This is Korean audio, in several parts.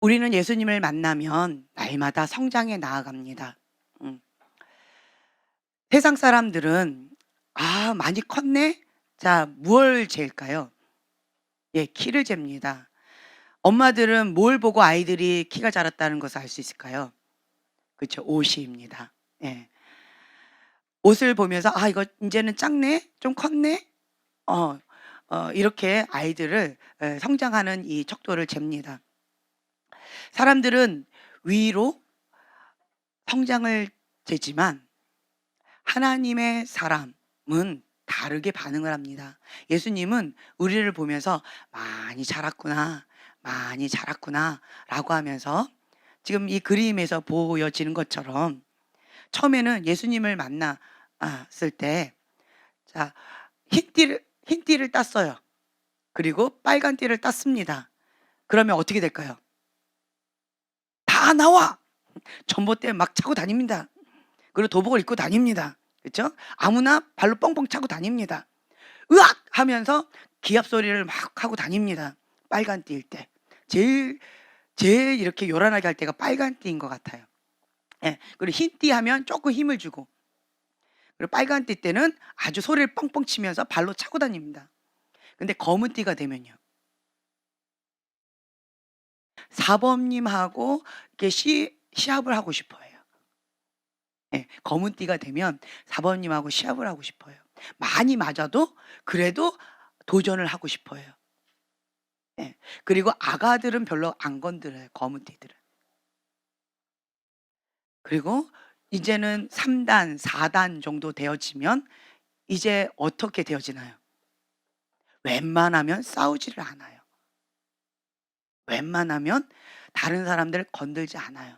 우리는 예수님을 만나면 날마다 성장해 나아갑니다. 음. 세상 사람들은 '아 많이 컸네.' 자 무엇을 잴까요? 예 키를 잽니다. 엄마들은 뭘 보고 아이들이 키가 자랐다는 것을 알 수 있을까요? 그쵸. 옷입니다. 예. 옷을 보면서 '아 이거 인제는 작네. 좀 컸네.' 어 이렇게 아이들을 성장하는 이 척도를 잽니다. 사람들은 위로 성장을 재지만 하나님의 사람은 다르게 반응을 합니다. 예수님은 우리를 보면서 '많이 자랐구나. 많이 자랐구나.'라고 하면서 지금 이 그림에서 보여지는 것처럼 처음에는 예수님을 만났을 때 자 흰띠를 땄어요. 그리고 빨간 띠를 땄습니다. 그러면 어떻게 될까요? "다 나와!" 전봇대 막 차고 다닙니다. 그리고 도복을 입고 다닙니다. 그쵸? 아무나 발로 뻥뻥 차고 다닙니다. "으악!" 하면서 기합 소리를 막 하고 다닙니다. 빨간 띠일 때. 제일 제일 이렇게 요란하게 할 때가 빨간 띠인 것 같아요. 예. 그리고 흰띠 하면 쪼끔 힘을 주고 그리고 빨간 띠 때는 아주 소리를 뻥뻥 치면서 발로 차고 다닙니다. 근데 검은 띠가 되면요. 사범님하고 이렇게 시합을 하고 싶어 해요. 예. 검은 띠가 되면 사범님하고 시합을 하고 싶어요. 많이 맞아도 그래도 도전을 하고 싶어 해요. 예. 그리고 아가들은 별로 안 건드려요, 검은 띠들은. 그리고 이제는 3 단, 4단 정도 되어지면 이제 어떻게 되어지나요? 웬만하면 싸우지를 않아요. 웬만하면 다른 사람들을 건들지 않아요.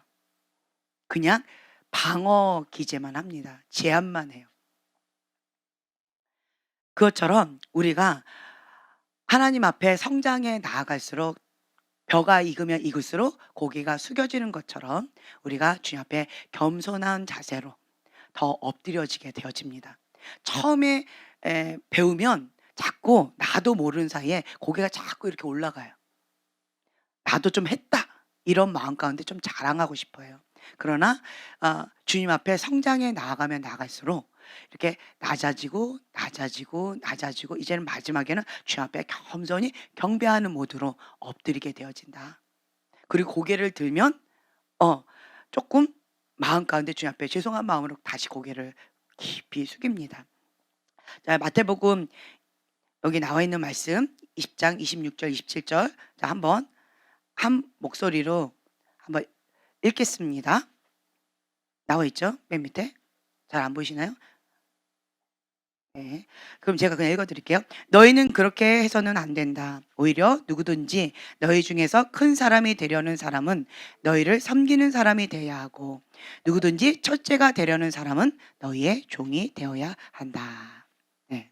그냥 방어 기제만 합니다. 제압만 해요. 그것처럼 우리가 하나님 앞에 성장해 나아갈수록 벼가 익으면 익을수록 고개가 숙여지는 것처럼 우리가 주님 앞에 겸손한 자세로 더 엎드려지게 되어집니다. 처음에 배우면 자꾸 나도 모르는 사이에 고개가 자꾸 이렇게 올라가요. '나도 좀 했다.' 이런 마음 가운데 좀 자랑하고 싶어요. 그러나 주님 앞에 성장해 나아가면 나아갈수록 이렇게 낮아지고, 낮아지고, 낮아지고 이제는 마지막에는 주님 앞에 겸손히 경배하는 모드로 엎드리게 되어진다. 그리고 고개를 들면 어 쪼끔 마음 가운데 주님 앞에 죄송한 마음으로 다시 고개를 깊이 숙입니다. 자 마태복음 여기 나와 있는 말씀 20장 26 절 27절 자 한번 한 목소리로 한번 읽겠습니다. 나와 있죠? 맨 밑에. 잘 안 보이시나요? 네. 그럼 제가 그냥 읽어 드릴게요. "너희는 그렇게 해서는 안 된다. 오히려 누구든지 너희 중에서 큰 사람이 되려는 사람은 너희를 섬기는 사람이 되어야 하고 누구든지 첫째가 되려는 사람은 너희의 종이 되어야 한다." 네.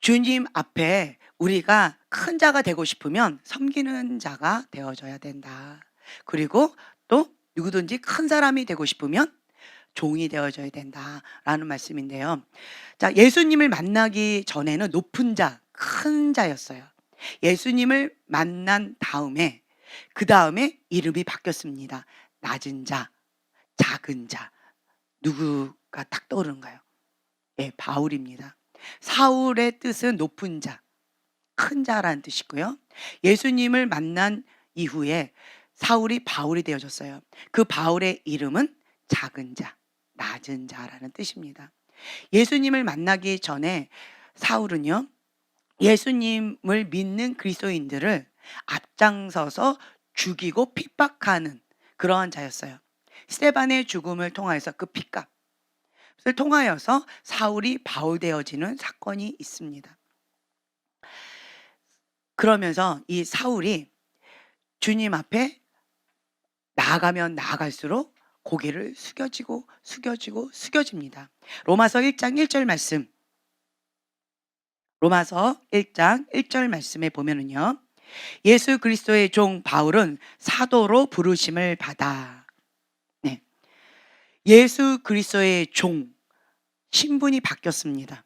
주님 앞에 우리가 큰 자가 되고 싶으면 섬기는 자가 되어져야 된다. 그리고 또 누구든지 큰 사람이 되고 싶으면 종이 되어져야 된다라는 말씀인데요. 자, 예수님을 만나기 전에는 높은 자, 큰 자였어요. 예수님을 만난 다음에 그다음에 이름이 바뀌었습니다. 낮은 자, 작은 자. 누구가 딱 떠오르는가요? 예, 바울입니다. 사울의 뜻은 높은 자, 큰 자라는 뜻이고요. 예수님을 만난 이후에 사울이 바울이 되어졌어요. 그 바울의 이름은 작은 자, 낮은 자라는 뜻입니다. 예수님을 만나기 전에 사울은요, 예수님을 믿는 그리스도인들을 앞장서서 죽이고 핍박하는 그러한 자였어요. 스데반의 죽음을 통하여서 그 핏값을 통하여서 사울이 바울 되어지는 사건이 있습니다. 그러면서 이 사울이 주님 앞에 나아가면 나아갈수록 고개를 숙여지고 숙여지고 숙여집니다. 로마서 1장 1절 말씀. 로마서 1장 1절 말씀에 보면은요. 예수 그리스도의 종 바울은 사도로 부르심을 받아 네. 예수 그리스도의 종 신분이 바뀌었습니다.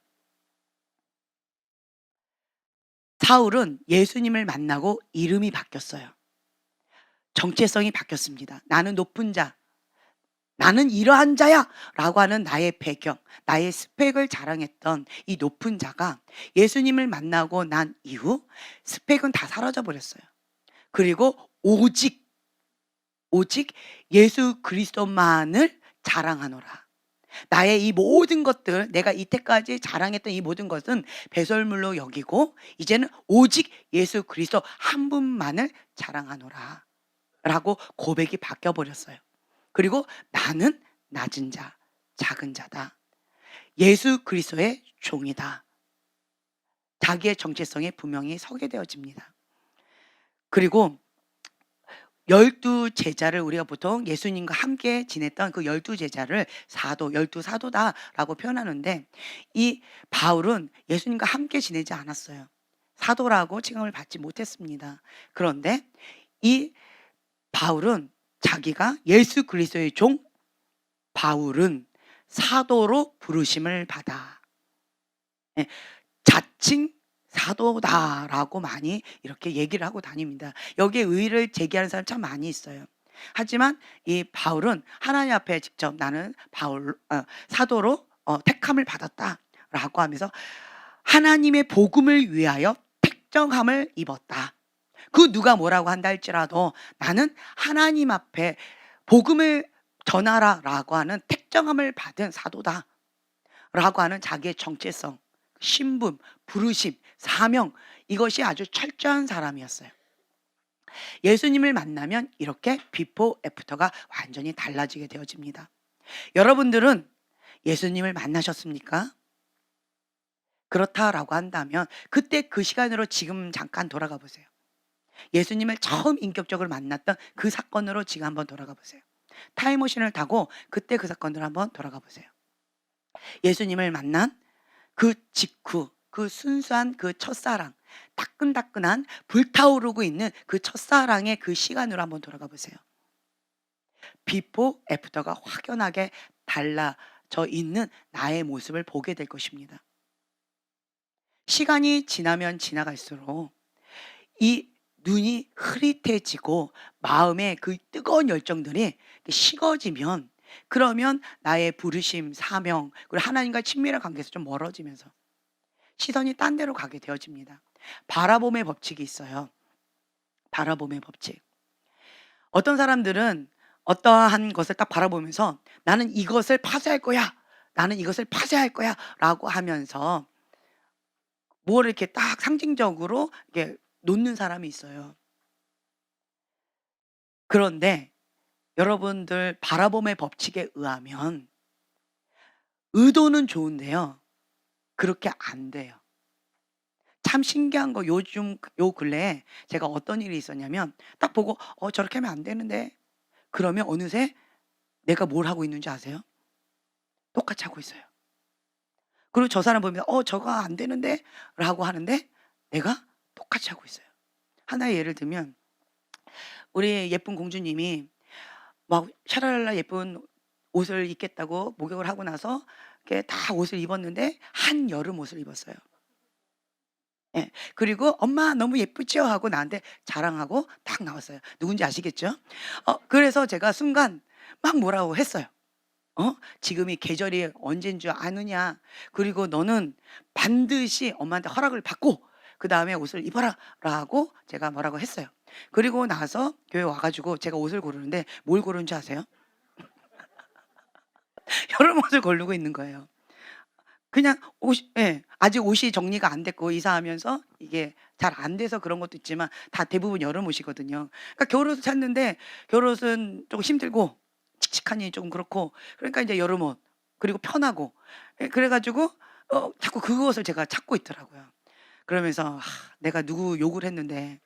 사울은 예수님을 만나고 이름이 바뀌었어요. 정체성이 바뀌었습니다. 나는 높은 자, 나는 이러한 자야 라고 하는 나의 배경, 나의 스펙을 자랑했던 이 높은 자가 예수님을 만나고 난 이후 스펙은 다 사라져 버렸어요. 그리고 오직 예수 그리스도만을 자랑하노라. 나의 이 모든 것들, 내가 이때까지 자랑했던 이 모든 것은 배설물로 여기고 이제는 오직 예수 그리스도 한 분만을 자랑하노라 라고 고백이 바뀌어 버렸어요. 그리고 나는 낮은 자, 작은 자다. 예수 그리스도의 종이다. 자기의 정체성에 분명히 서게 되어집니다. 그리고 12 제자를 우리가 보통 예수님과 함께 지냈던 그 12 제자를 사도, 12 사도다라고 표현하는데 이 바울은 예수님과 함께 지내지 않았어요. 사도라고 칭함을 받지 못했습니다. 그런데 이 바울은 자기가 예수 그리스도의 종 바울은 사도로 부르심을 받아. 예, 자칭 사도다라고 많이 이렇게 얘기를 하고 다닙니다. 여기에 의의를 제기하는 사람 참 많이 있어요. 하지만 이 바울은 하나님 앞에 직접 나는 사도로 택함을 받았다라고 하면서 하나님의 복음을 위하여 택정함을 입었다. 그 누가 뭐라고 한다 할지라도 나는 하나님 앞에 복음을 전하라라고 하는 택정함을 받은 사도다라고 하는 자기의 정체성, 신분, 부르심, 사명 이것이 아주 철저한 사람이었어요. 예수님을 만나면 이렇게 비포 애프터가 완전히 달라지게 되어집니다. 여러분들은 예수님을 만나셨습니까? 그렇다라고 한다면 그때 그 시간으로 지금 잠깐 돌아가 보세요. 예수님을 처음 인격적으로 만났던 그 사건으로 지금 한번 돌아가 보세요. 타임머신을 타고 그때 그 사건으로 한번 돌아가 보세요. 예수님을 만난 그 직후, 그 순수한 그 첫사랑, 따끈따끈한 불타오르고 있는 그 첫사랑의 그 시간으로 한번 돌아가 보세요. 비포 애프터가 확연하게 달라져 있는 나의 모습을 보게 될 것입니다. 시간이 지나면 지나갈수록 이 눈이 흐릿해지고 마음의 그 뜨거운 열정들이 식어지면 그러면 나의 부르심, 사명 그리고 하나님과 친밀한 관계에서 좀 멀어지면서 시선이 딴 데로 가게 되어집니다. 바라봄의 법칙이 있어요. 바라봄의 법칙. 어떤 사람들은 어떠한 것을 딱 바라보면서 나는 이것을 파쇄할 거야. 나는 이것을 파쇄할 거야. 라고 하면서 뭘 이렇게 딱 상징적으로 이렇게 놓는 사람이 있어요. 그런데 여러분들 바라봄의 법칙에 의하면 의도는 좋은데요. 그렇게 안 돼요. 참 신기한 거 요즘 요 근래에 제가 어떤 일이 있었냐면 딱 보고 저렇게 하면 안 되는데 그러면 어느새 내가 뭘 하고 있는지 아세요? 똑같이 하고 있어요. 그리고 저 사람 보면 저거 안 되는데 라고 하는데 내가 똑같이 하고 있어요. 하나의 예를 들면 우리 예쁜 공주님이 막 샤랄랄라 예쁜 옷을 입겠다고 목욕을 하고 나서 이렇게 다 옷을 입었는데 한여름 옷을 입었어요. 예. 그리고 "엄마 너무 예쁘죠?" 하고 나한테 자랑하고 딱 나왔어요. 누군지 아시겠죠? 그래서 제가 순간 막 뭐라고 했어요. 지금이 계절이 언제인 줄 아느냐. 그리고 너는 반드시 엄마한테 허락을 받고 그다음에 옷을 입어라."라고 제가 뭐라고 했어요. 그리고 나서 교회 와 가지고 제가 옷을 고르는데 뭘 고르는지 아세요? 여름 옷을 고르고 있는 거예요. 그냥 옷이 예. 아직 옷이 정리가 안 됐고 이사하면서 이게 잘 안 돼서 그런 것도 있지만 다 대부분 여름 옷이거든요. 그러니까 겨울옷을 찾는데 겨울옷은 조금 힘들고 칙칙하니 조금 그렇고 그러니까 인제 여름 옷 그리고 편하고 그래 가지고 자꾸 그것을 제가 찾고 있더라고요. 그러면서 '내가 누구 욕을 했는데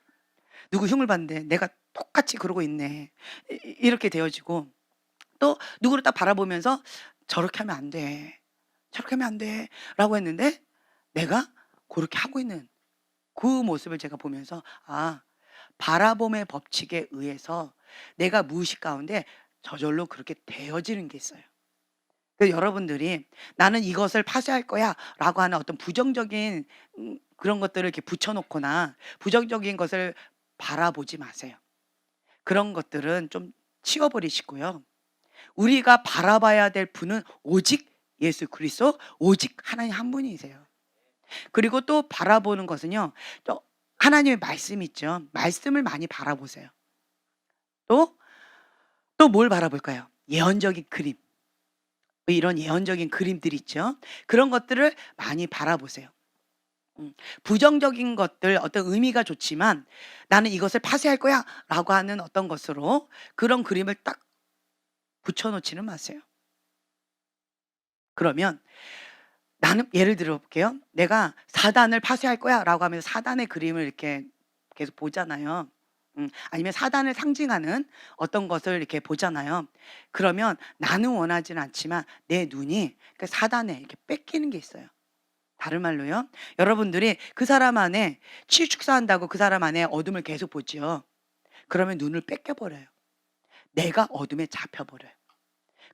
누구 흉을 봤는데 내가 똑같이 그러고 있네.' 이렇게 되어지고 또 누구를 딱 바라보면서 '저렇게 하면 안 돼. 저렇게 하면 안 돼.'라고 했는데 내가 고렇게 하고 있는 그 모습을 제가 보면서 바라봄의 법칙에 의해서 내가 무의식 가운데 저절로 그렇게 되어지는 게 있어요. 그래서 여러분들이 '나는 이것을 파쇄할 거야.'라고 하는 어떤 부정적인 그런 것들을 이렇게 붙여 놓거나 부정적인 것을 바라보지 마세요. 그런 것들은 좀 치워 버리시고요. 우리가 바라봐야 될 분은 오직 예수 그리스도, 오직 하나님 한 분이세요. 그리고 또 바라보는 것은요. 또 하나님의 말씀 있죠. 말씀을 많이 바라보세요. 또 뭘 바라볼까요? 예언적인 그림. 이런 예언적인 그림들 있죠. 그런 것들을 많이 바라보세요. 부정적인 것들 어떤 의미가 좋지만 '나는 이것을 파쇄할 거야.'라고 하는 어떤 것으로 그런 그림을 딱 붙여 놓지는 마세요. 그러면 나는 예를 들어 볼게요. '내가 사단을 파쇄할 거야.'라고 하면서 사단의 그림을 이렇게 계속 보잖아요. 아니면 사단을 상징하는 어떤 것을 이렇게 보잖아요. 그러면 나는 원하지는 않지만 내 눈이 그 사단에 이렇게 뺏기는 게 있어요. 다른 말로요. 여러분들이 그 사람 안에 치유축사한다고 그 사람 안에 어둠을 계속 보지요. 그러면 눈을 뺏겨 버려요. 내가 어둠에 잡혀 버려요.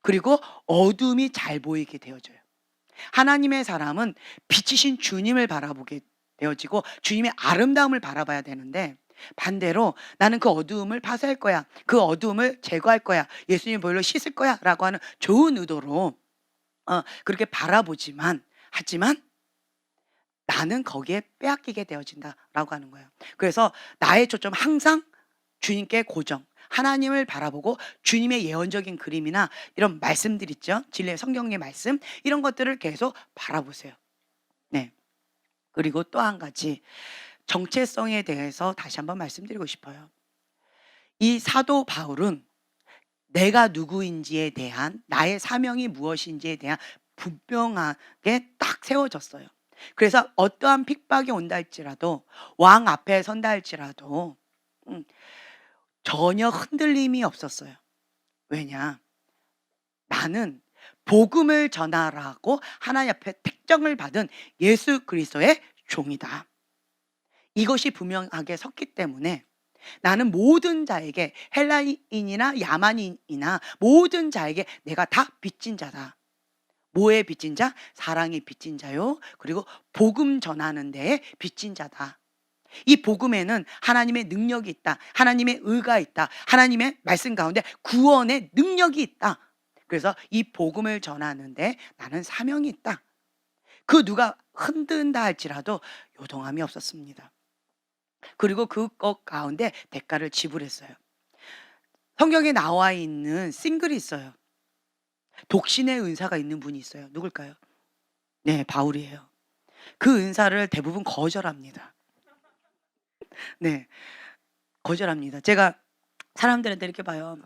그리고 어둠이 잘 보이게 되어져요. 하나님의 사람은 빛이신 주님을 바라보게 되어지고 주님의 아름다움을 바라봐야 되는데 반대로 '나는 그 어두움을 파쇄할 거야. 그 어두움을 제거할 거야. 예수님 보혈로 씻을 거야.'라고 하는 좋은 의도로 그렇게 바라보지만 하지만 '나는 거기에 빼앗기게 되어진다.'라고 하는 거예요. 그래서 나의 초점 항상 주님께 고정. 하나님을 바라보고 주님의 예언적인 그림이나 이런 말씀들 있죠. 진리의 성경의 말씀 이런 것들을 계속 바라보세요. 네. 그리고 또 한 가지 정체성에 대해서 다시 한번 말씀드리고 싶어요. 이 사도 바울은 내가 누구인지에 대한 나의 사명이 무엇인지에 대한 분명하게 딱 세워졌어요. 그래서 어떠한 핍박이 온다 할지라도 왕 앞에 선다 할지라도 음 전혀 흔들림이 없었어요. 왜냐? 나는 복음을 전하라고 하나님 앞에 택정을 받은 예수 그리스도의 종이다. 이것이 분명하게 섰기 때문에 나는 모든 자에게 헬라인이나 야만인이나 모든 자에게 내가 다 빚진 자다. 뭐에 빚진 자? 사랑이 빚진 자요. 그리고 복음 전하는 데에 빚진 자다. 이 복음에는 하나님의 능력이 있다. 하나님의 의가 있다. 하나님의 말씀 가운데 구원의 능력이 있다. 그래서 이 복음을 전하는데 나는 사명이 있다. 그 누가 흔든다 할지라도 요동함이 없었습니다. 그리고 그것 가운데 대가를 지불했어요. 성경에 나와 있는 싱글이 있어요. 독신의 은사가 있는 분이 있어요. 누굴까요? 네, 바울이에요. 그 은사를 대부분 거절합니다. 네. 거절합니다. 제가 사람들한테 이렇게 봐요.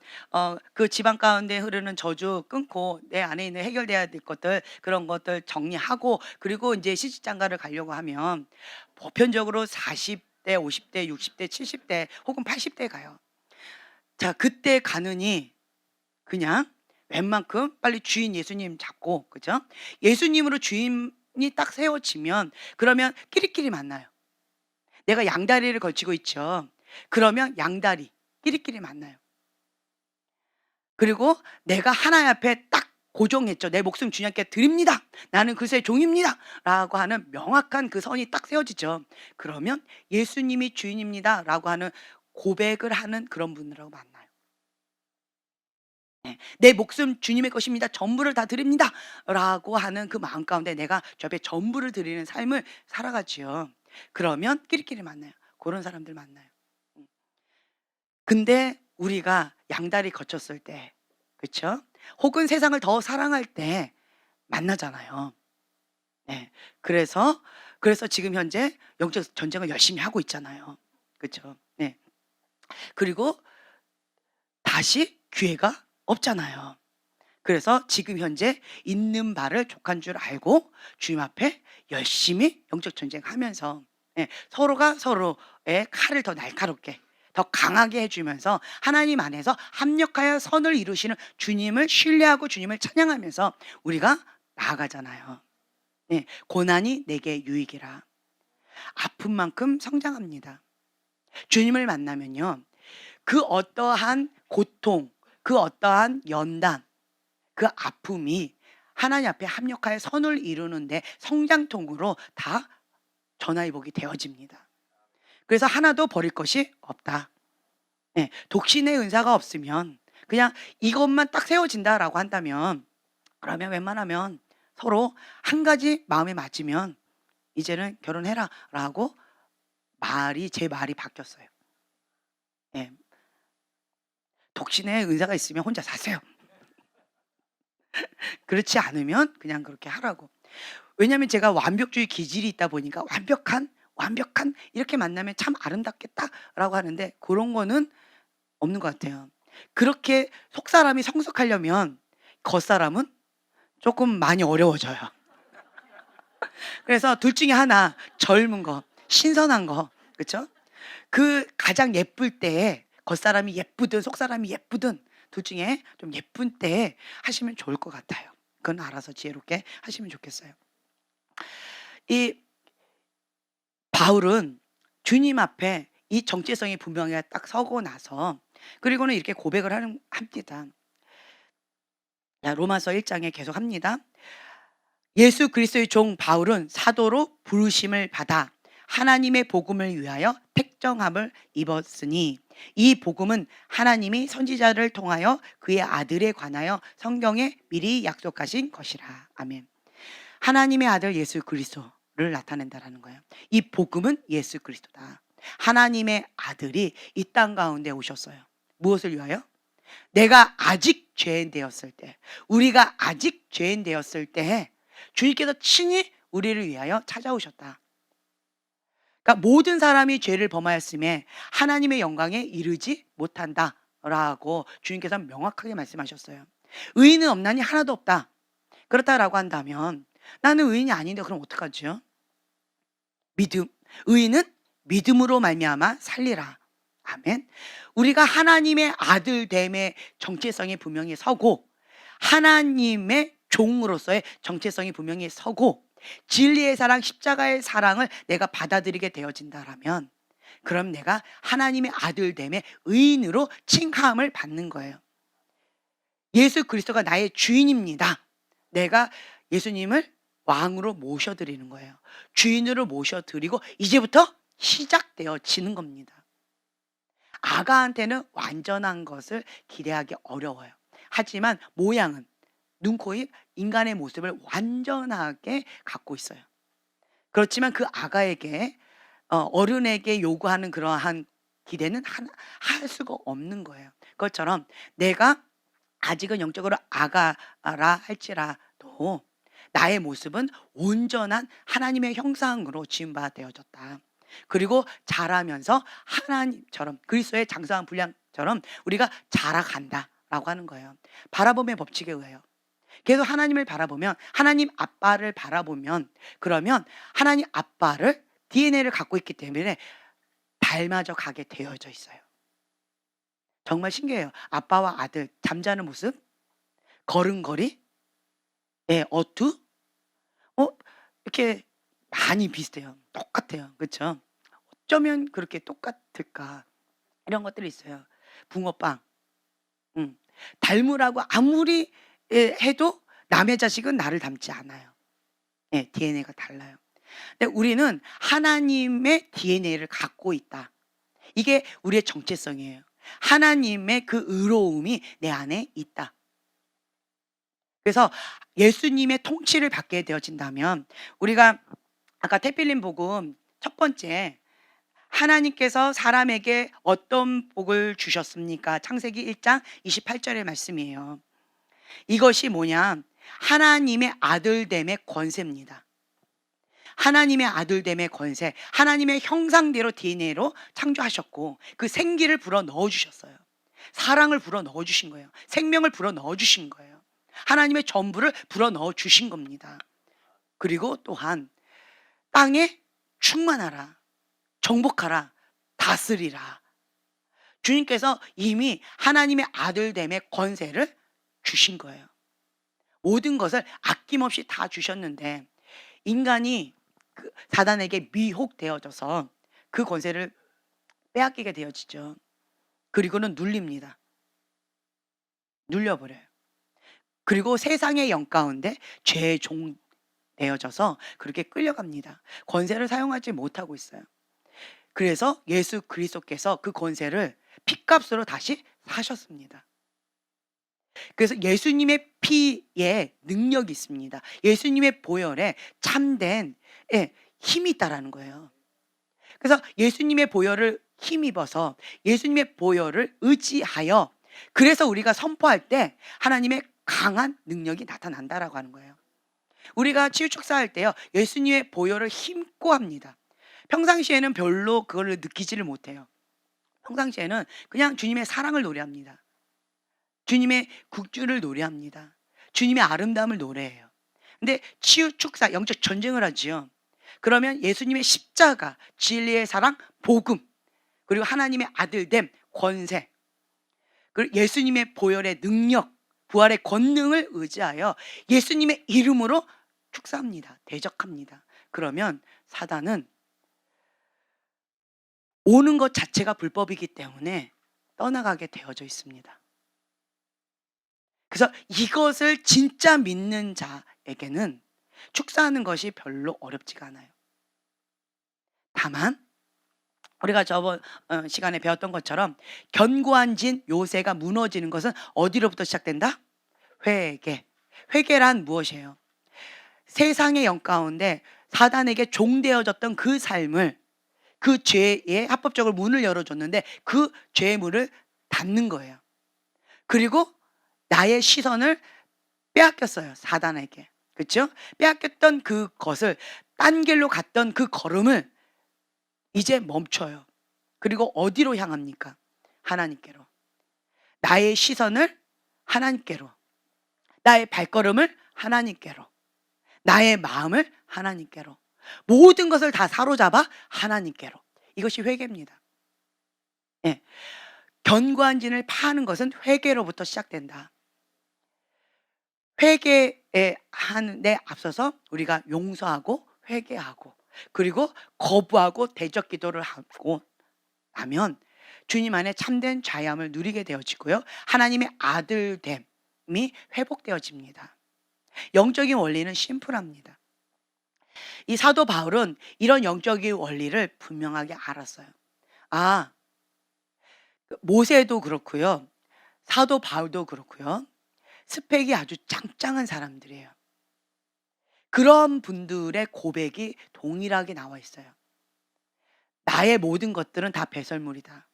그 집안 가운데 흐르는 저주 끊고 내 안에 있는 해결돼야 될 것들 그런 것들 정리하고 그리고 인제 시집장가를 가려고 하면 보편적으로 40 대, 50 대, 60 대, 70대 혹은 80대 가요. 자 그때 가느니 그냥 웬만큼 빨리 주인 예수님 잡고 그죠? 예수님으로 주인이 딱 세워지면 그러면 끼리끼리 만나요. 내가 양다리를 걸치고 있죠. 그러면 양다리 끼리끼리 만나요. 그리고 내가 하나님 앞에 딱 고정했죠. '내 목숨 주님께 드립니다. 나는 그리스도의 종입니다.'라고 하는 명확한 그 선이 딱 세워지죠. 그러면 '예수님이 주인입니다.'라고 하는 고백을 하는 그런 분들하고 만나요. 네. '내 목숨 주님의 것입니다. 전부를 다 드립니다.'라고 하는 그 마음 가운데 내가 주 앞에 전부를 드리는 삶을 살아가지요. 그러면 끼리끼리 만나요. 고런 사람들 만나요. 음. 근데 우리가 양다리 거쳤을 때 그쵸? 혹은 세상을 더 사랑할 때 만나잖아요. 네. 그래서 지금 현재 영적 전쟁을 열심히 하고 있잖아요. 그쵸? 네. 그리고 다시 기회가 없잖아요. 그래서 지금 현재 있는 바를 족한 줄 알고 주님 앞에 열심히 영적 전쟁하면서 서로가 서로의 칼을 더 날카롭게 더 강하게 해주면서 하나님 안에서 합력하여 선을 이루시는 주님을 신뢰하고 주님을 찬양하면서 우리가 나아가잖아요. 네, 고난이 내게 유익이라. 아픈 만큼 성장합니다. 주님을 만나면요. 그 어떠한 고통, 그 어떠한 연단, 그 아픔이 하나님 앞에 합력하여 선을 이루는데 성장통으로 다 전화위복이 되어집니다. 그래서 하나도 버릴 것이 없다. 독신의 은사가 없으면 그냥 이것만 딱 세워진다라고 한다면 그러면 웬만하면 서로 한 가지 마음에 맞으면 이제는 결혼해라라고 제 말이 바뀌었어요. 예. 독신의 은사가 있으면 혼자 사세요. 그렇지 않으면 그냥 그렇게 하라고. 왜냐하면 제가 완벽주의 기질이 있다 보니까 완벽한 이렇게 만나면 참 아름답겠다라고 하는데 그런 거는 없는 것 같아요. 그렇게 속사람이 성숙하려면 겉사람은 조금 많이 어려워져요. 그래서 둘 중에 하나 젊은 거, 신선한 거, 그쵸? 그 가장 예쁠 때에 겉사람이 예쁘든 속사람이 예쁘든 둘 중에 좀 예쁜 때에 하시면 좋을 것 같아요. 그건 알아서 지혜롭게 하시면 좋겠어요. 이 바울은 주님 앞에 이 정체성이 분명히 딱 서고 나서 그리고는 이렇게 고백을 합니다. 로마서 1장에 계속 합니다. 예수 그리스도의 종 바울은 사도로 부르심을 받아 하나님의 복음을 위하여 택정함을 입었으니 이 복음은 하나님이 선지자를 통하여 그의 아들에 관하여 성경에 미리 약속하신 것이라. 아멘. 하나님의 아들 예수 그리스도를 나타낸다라는 거예요. 이 복음은 예수 그리스도다. 하나님의 아들이 이 땅 가운데 오셨어요. 무엇을 위하여? 내가 아직 죄인 되었을 때, 우리가 아직 죄인 되었을 때 주님께서 친히 우리를 위하여 찾아오셨다. 그러니까 모든 사람이 죄를 범하였음에 하나님의 영광에 이르지 못한다라고 주님께서 명확하게 말씀하셨어요. 의인은 없나니 하나도 없다. 그렇다라고 한다면 나는 의인이 아닌데 그럼 어떡하죠? 의인은 믿음으로 말미암아 살리라. 아멘. 우리가 하나님의 아들됨의 정체성이 분명히 서고 하나님의 종으로서의 정체성이 분명히 서고 진리의 사랑, 십자가의 사랑을 내가 받아들이게 되어진다라면 그럼 내가 하나님의 아들됨의 의인으로 칭함을 받는 거예요. 예수 그리스도가 나의 주인입니다. 내가 예수님을 왕으로 모셔드리는 거예요. 주인으로 모셔드리고 이제부터 시작되어지는 겁니다. 아가한테는 완전한 것을 기대하기 어려워요. 하지만 모양은 눈, 코, 입, 인간의 모습을 완전하게 갖고 있어요. 그렇지만 그 아가에게 어른에게 요구하는 그러한 기대는 할 수가 없는 거예요. 그것처럼 내가 아직은 영적으로 아가라 할지라도 나의 모습은 온전한 하나님의 형상으로 지음바 되어졌다. 그리고 자라면서 하나님처럼 그리스도의 장성한 분량처럼 우리가 자라간다라고 하는 거예요. 바라봄의 법칙에 의해요. 계속 하나님을 바라보면 하나님 아빠를 바라보면 그러면 하나님 아빠를 DNA를 갖고 있기 때문에 닮아져 가게 되어져 있어요. 정말 신기해요. 아빠와 아들 잠자는 모습, 걸음걸이, 어투, 이렇게 많이 비슷해요. 똑같아요. 그렇죠? 어쩌면 그렇게 똑같을까? 이런 것들이 있어요. 붕어빵. 닮으라고 아무리 해도 남의 자식은 나를 닮지 않아요. DNA가 달라요. 근데 우리는 하나님의 DNA를 갖고 있다. 이게 우리의 정체성이에요. 하나님의 그 의로움이 내 안에 있다. 그래서 예수님의 통치를 받게 되어진다면 우리가 아까 태필린 복음 첫 번째 하나님께서 사람에게 어떤 복을 주셨습니까? 창세기 1장 28절의 말씀이에요. 이것이 뭐냐? 하나님의 아들됨의 권세입니다. 하나님의 아들됨의 권세, 하나님의 형상대로 DNA로 창조하셨고 그 생기를 불어 넣어주셨어요. 사랑을 불어 넣어주신 거예요. 생명을 불어 넣어주신 거예요. 하나님의 전부를 불어 넣어주신 겁니다. 그리고 또한 땅에 충만하라, 정복하라, 다스리라. 주님께서 이미 하나님의 아들됨의 권세를 주신 거예요. 모든 것을 아낌없이 다 주셨는데 인간이 사단에게 미혹되어져서 그 권세를 빼앗기게 되어지죠. 그리고는 눌립니다. 눌려버려요. 그리고 세상의 영 가운데 죄의 종 되어져서 그렇게 끌려갑니다. 권세를 사용하지 못하고 있어요. 그래서 예수 그리스도께서 그 권세를 핏값으로 다시 사셨습니다. 그래서 예수님의 피에 능력이 있습니다. 예수님의 보혈에 참된 힘이 있다라는 거예요. 그래서 예수님의 보혈을 힘입어서 예수님의 보혈을 의지하여 그래서 우리가 선포할 때 하나님의 강한 능력이 나타난다라고 하는 거예요. 우리가 치유축사할 때요, 예수님의 보혈을 힘고 합니다. 평상시에는 별로 그걸 느끼지를 못해요. 평상시에는 그냥 주님의 사랑을 노래합니다. 주님의 국주를 노래합니다. 주님의 아름다움을 노래해요. 근데 치유축사 영적 전쟁을 하지요. 그러면 예수님의 십자가, 진리의 사랑, 복음, 그리고 하나님의 아들됨, 권세, 그리고 예수님의 보혈의 능력, 부활의 권능을 의지하여 예수님의 이름으로 축사합니다. 대적합니다. 그러면 사단은 오는 것 자체가 불법이기 때문에 떠나가게 되어져 있습니다. 그래서 이것을 진짜 믿는 자에게는 축사하는 것이 별로 어렵지가 않아요. 다만 우리가 저번 시간에 배웠던 것처럼 견고한 진 요새가 무너지는 것은 어디로부터 시작된다? 회개. 회개란 무엇이에요? 세상의 영 가운데 사단에게 종되어졌던 그 삶을, 그 죄에 합법적으로 문을 열어줬는데 그 죄의 문을 닫는 거예요. 그리고 나의 시선을 빼앗겼어요, 사단에게. 그렇죠? 빼앗겼던 그것을, 딴 길로 갔던 그 걸음을 이제 멈춰요. 그리고 어디로 향합니까? 하나님께로. 나의 시선을 하나님께로, 나의 발걸음을 하나님께로, 나의 마음을 하나님께로, 모든 것을 다 사로잡아 하나님께로. 이것이 회개입니다. 예. 견고한 진을 파는 것은 회개로부터 시작된다. 회개에 하는데 앞서서 우리가 용서하고 회개하고 그리고 거부하고 대적 기도를 하고 나면 주님 안에 참된 자유함을 누리게 되어지고요, 하나님의 아들됨이 회복되어집니다. 영적인 원리는 심플합니다. 이 사도 바울은 이런 영적인 원리를 분명하게 알았어요. 모세도 그렇고요, 사도 바울도 그렇고요, 스펙이 아주 짱짱한 사람들이에요. 그런 분들의 고백이 동일하게 나와 있어요. 나의 모든 것들은 다 배설물이다.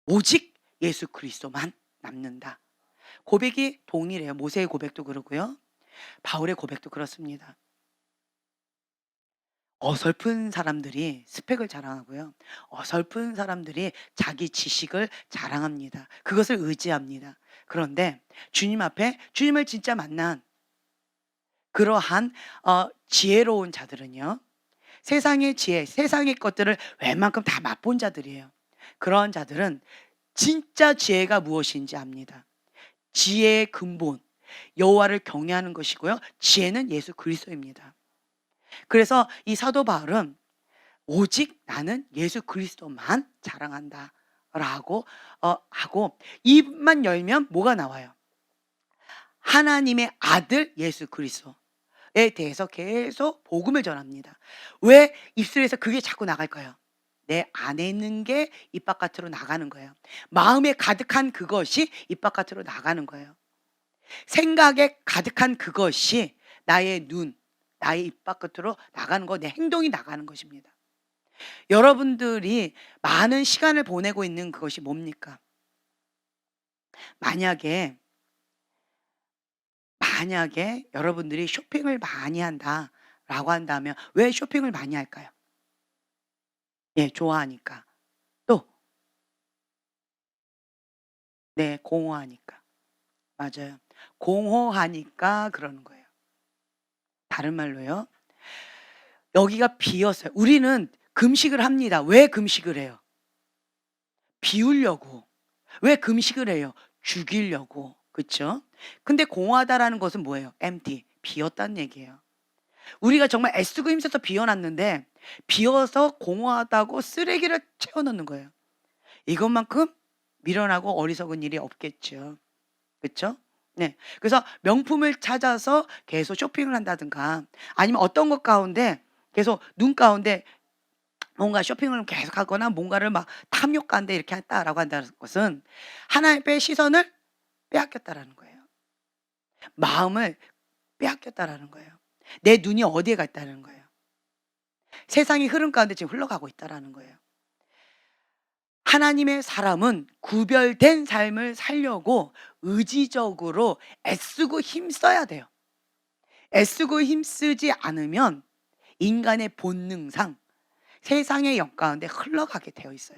오직 예수 그리스도만 남는다. 고백이 동일해요. 모세의 고백도 그렇고요, 바울의 고백도 그렇습니다. 어설픈 사람들이 스펙을 자랑하고요, 어설픈 사람들이 자기 지식을 자랑합니다. 그것을 의지합니다. 그런데 주님 앞에 주님을 진짜 만난 그러한 지혜로운 자들은요, 세상의 지혜, 세상의 것들을 웬만큼 다 맛본 자들이에요. 그런 자들은 진짜 지혜가 무엇인지 압니다. 지혜의 근본, 여호와를 경외하는 것이고요, 지혜는 예수 그리스도입니다. 그래서 이 사도 바울은 오직 나는 예수 그리스도만 자랑한다 라고 하고, 입만 열면 뭐가 나와요? 하나님의 아들 예수 그리스도에 대해서 계속 복음을 전합니다. 왜 입술에서 그게 자꾸 나갈까요? 내 안에 있는 게 입 바깥으로 나가는 거예요. 마음에 가득한 그것이 입 바깥으로 나가는 거예요. 생각에 가득한 그것이 나의 눈, 나의 입 바깥으로 나가는 거, 내 행동이 나가는 것입니다. 여러분들이 많은 시간을 보내고 있는 그것이 뭡니까? 만약에 여러분들이 쇼핑을 많이 한다라고 한다면 왜 쇼핑을 많이 할까요? 예, 좋아하니까. 또 네, 공허하니까. 맞아요. 공허하니까 그러는 거예요. 다른 말로요, 여기가 비었어요. 우리는 금식을 합니다. 왜 금식을 해요? 비우려고. 왜 금식을 해요? 죽이려고. 그렇죠? 근데 공허하다라는 것은 뭐예요? empty, 비었다는 얘기예요. 우리가 정말 애쓰고 힘써서 비워놨는데 비어서 공허하다고 쓰레기를 채워넣는 거예요. 이것만큼 미련하고 어리석은 일이 없겠죠. 그렇죠? 네. 그래서 명품을 찾아서 계속 쇼핑을 한다든가, 아니면 어떤 것 가운데 계속 눈 가운데 뭔가 쇼핑을 계속하거나 뭔가를 막 탐욕가인데 이렇게 했다라고 한다는 것은 하나님의 시선을 빼앗겼다라는 거예요. 마음을 빼앗겼다라는 거예요. 내 눈이 어디에 가 있다는 거예요. 세상의 흐름 가운데 지금 흘러가고 있다라는 거예요. 하나님의 사람은 구별된 삶을 살려고 의지적으로 애쓰고 힘써야 돼요. 애쓰고 힘쓰지 않으면 인간의 본능상 세상의 영 가운데 흘러가게 되어 있어요.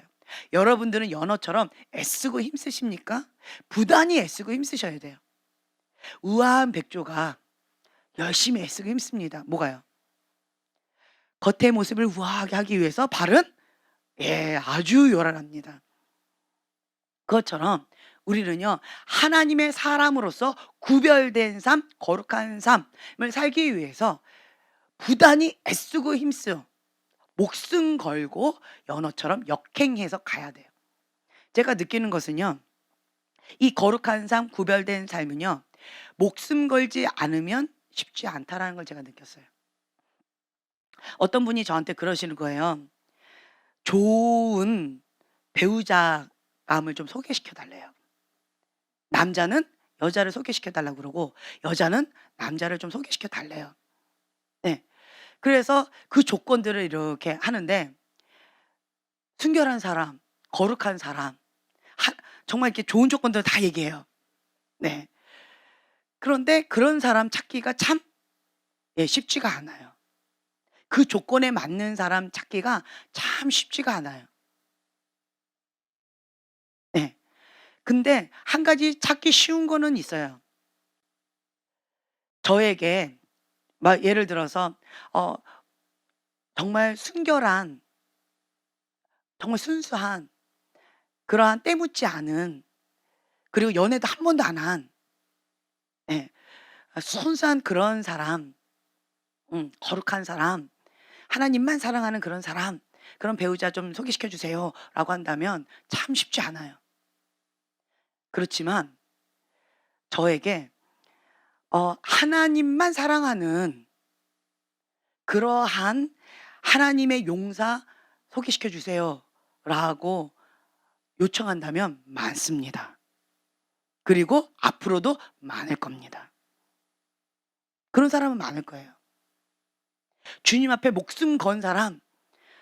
여러분들은 연어처럼 애쓰고 힘쓰십니까? 부단히 애쓰고 힘쓰셔야 돼요. 우아한 백조가 열심히 애쓰고 힘씁니다. 뭐가요? 겉의 모습을 우아하게 하기 위해서 발은 아주 요란합니다. 그것처럼 우리는요, 하나님의 사람으로서 구별된 삶, 거룩한 삶을 살기 위해서 부단히 애쓰고 힘쓰 목숨 걸고 연어처럼 역행해서 가야 돼요. 제가 느끼는 것은요, 이 거룩한 삶, 구별된 삶은요, 목숨 걸지 않으면 쉽지 않다라는 걸 제가 느꼈어요. 어떤 분이 저한테 그러시는 거예요. 좋은 배우자감을 좀 소개시켜 달래요. 남자는 여자를 소개시켜 달라고 그러고 여자는 남자를 좀 소개시켜 달래요. 네. 그래서 그 조건들을 이렇게 하는데 순결한 사람, 거룩한 사람, 하 정말 이렇게 좋은 조건들을 다 얘기해요. 네. 그런데 그런 사람 찾기가 참 쉽지가 않아요. 그 조건에 맞는 사람 찾기가 참 쉽지가 않아요. 네. 근데 한 가지 찾기 쉬운 거는 있어요. 저에게 막 예를 들어서 어 정말 순결한, 정말 순수한, 그러한 때묻지 않은, 그리고 연애도 한 번도 안 한 예 순수한 그런 사람, 거룩한 사람, 하나님만 사랑하는 그런 사람, 그런 배우자 좀 소개시켜 주세요라고 한다면 참 쉽지 않아요. 그렇지만 저에게 하나님만 사랑하는 그러한 하나님의 용사 소개시켜 주세요라고 요청한다면 많습니다. 그리고 앞으로도 많을 겁니다. 그런 사람은 많을 거예요. 주님 앞에 목숨 건 사람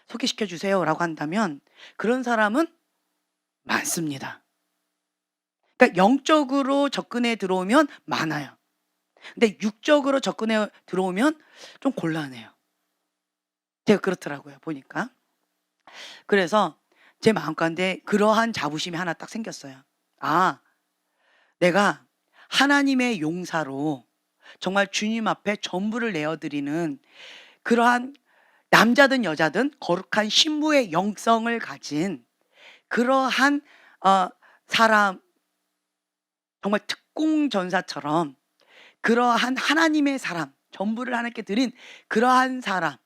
소개시켜 주세요라고 한다면 그런 사람은 많습니다. 그러니까 영적으로 접근해 들어오면 많아요. 근데 육적으로 접근해 들어오면 좀 곤란해요. 제가 그렇더라고요, 보니까. 그래서 제 마음 가운데 그러한 자부심이 하나 딱 생겼어요. 아, 내가 하나님의 용사로 정말 주님 앞에 전부를 내어 드리는 그러한, 남자든 여자든 거룩한 신부의 영성을 가진 그러한 어 사람, 정말 특공 전사처럼 그러한 하나님의 사람, 전부를 하나님께 드린 그러한 사람을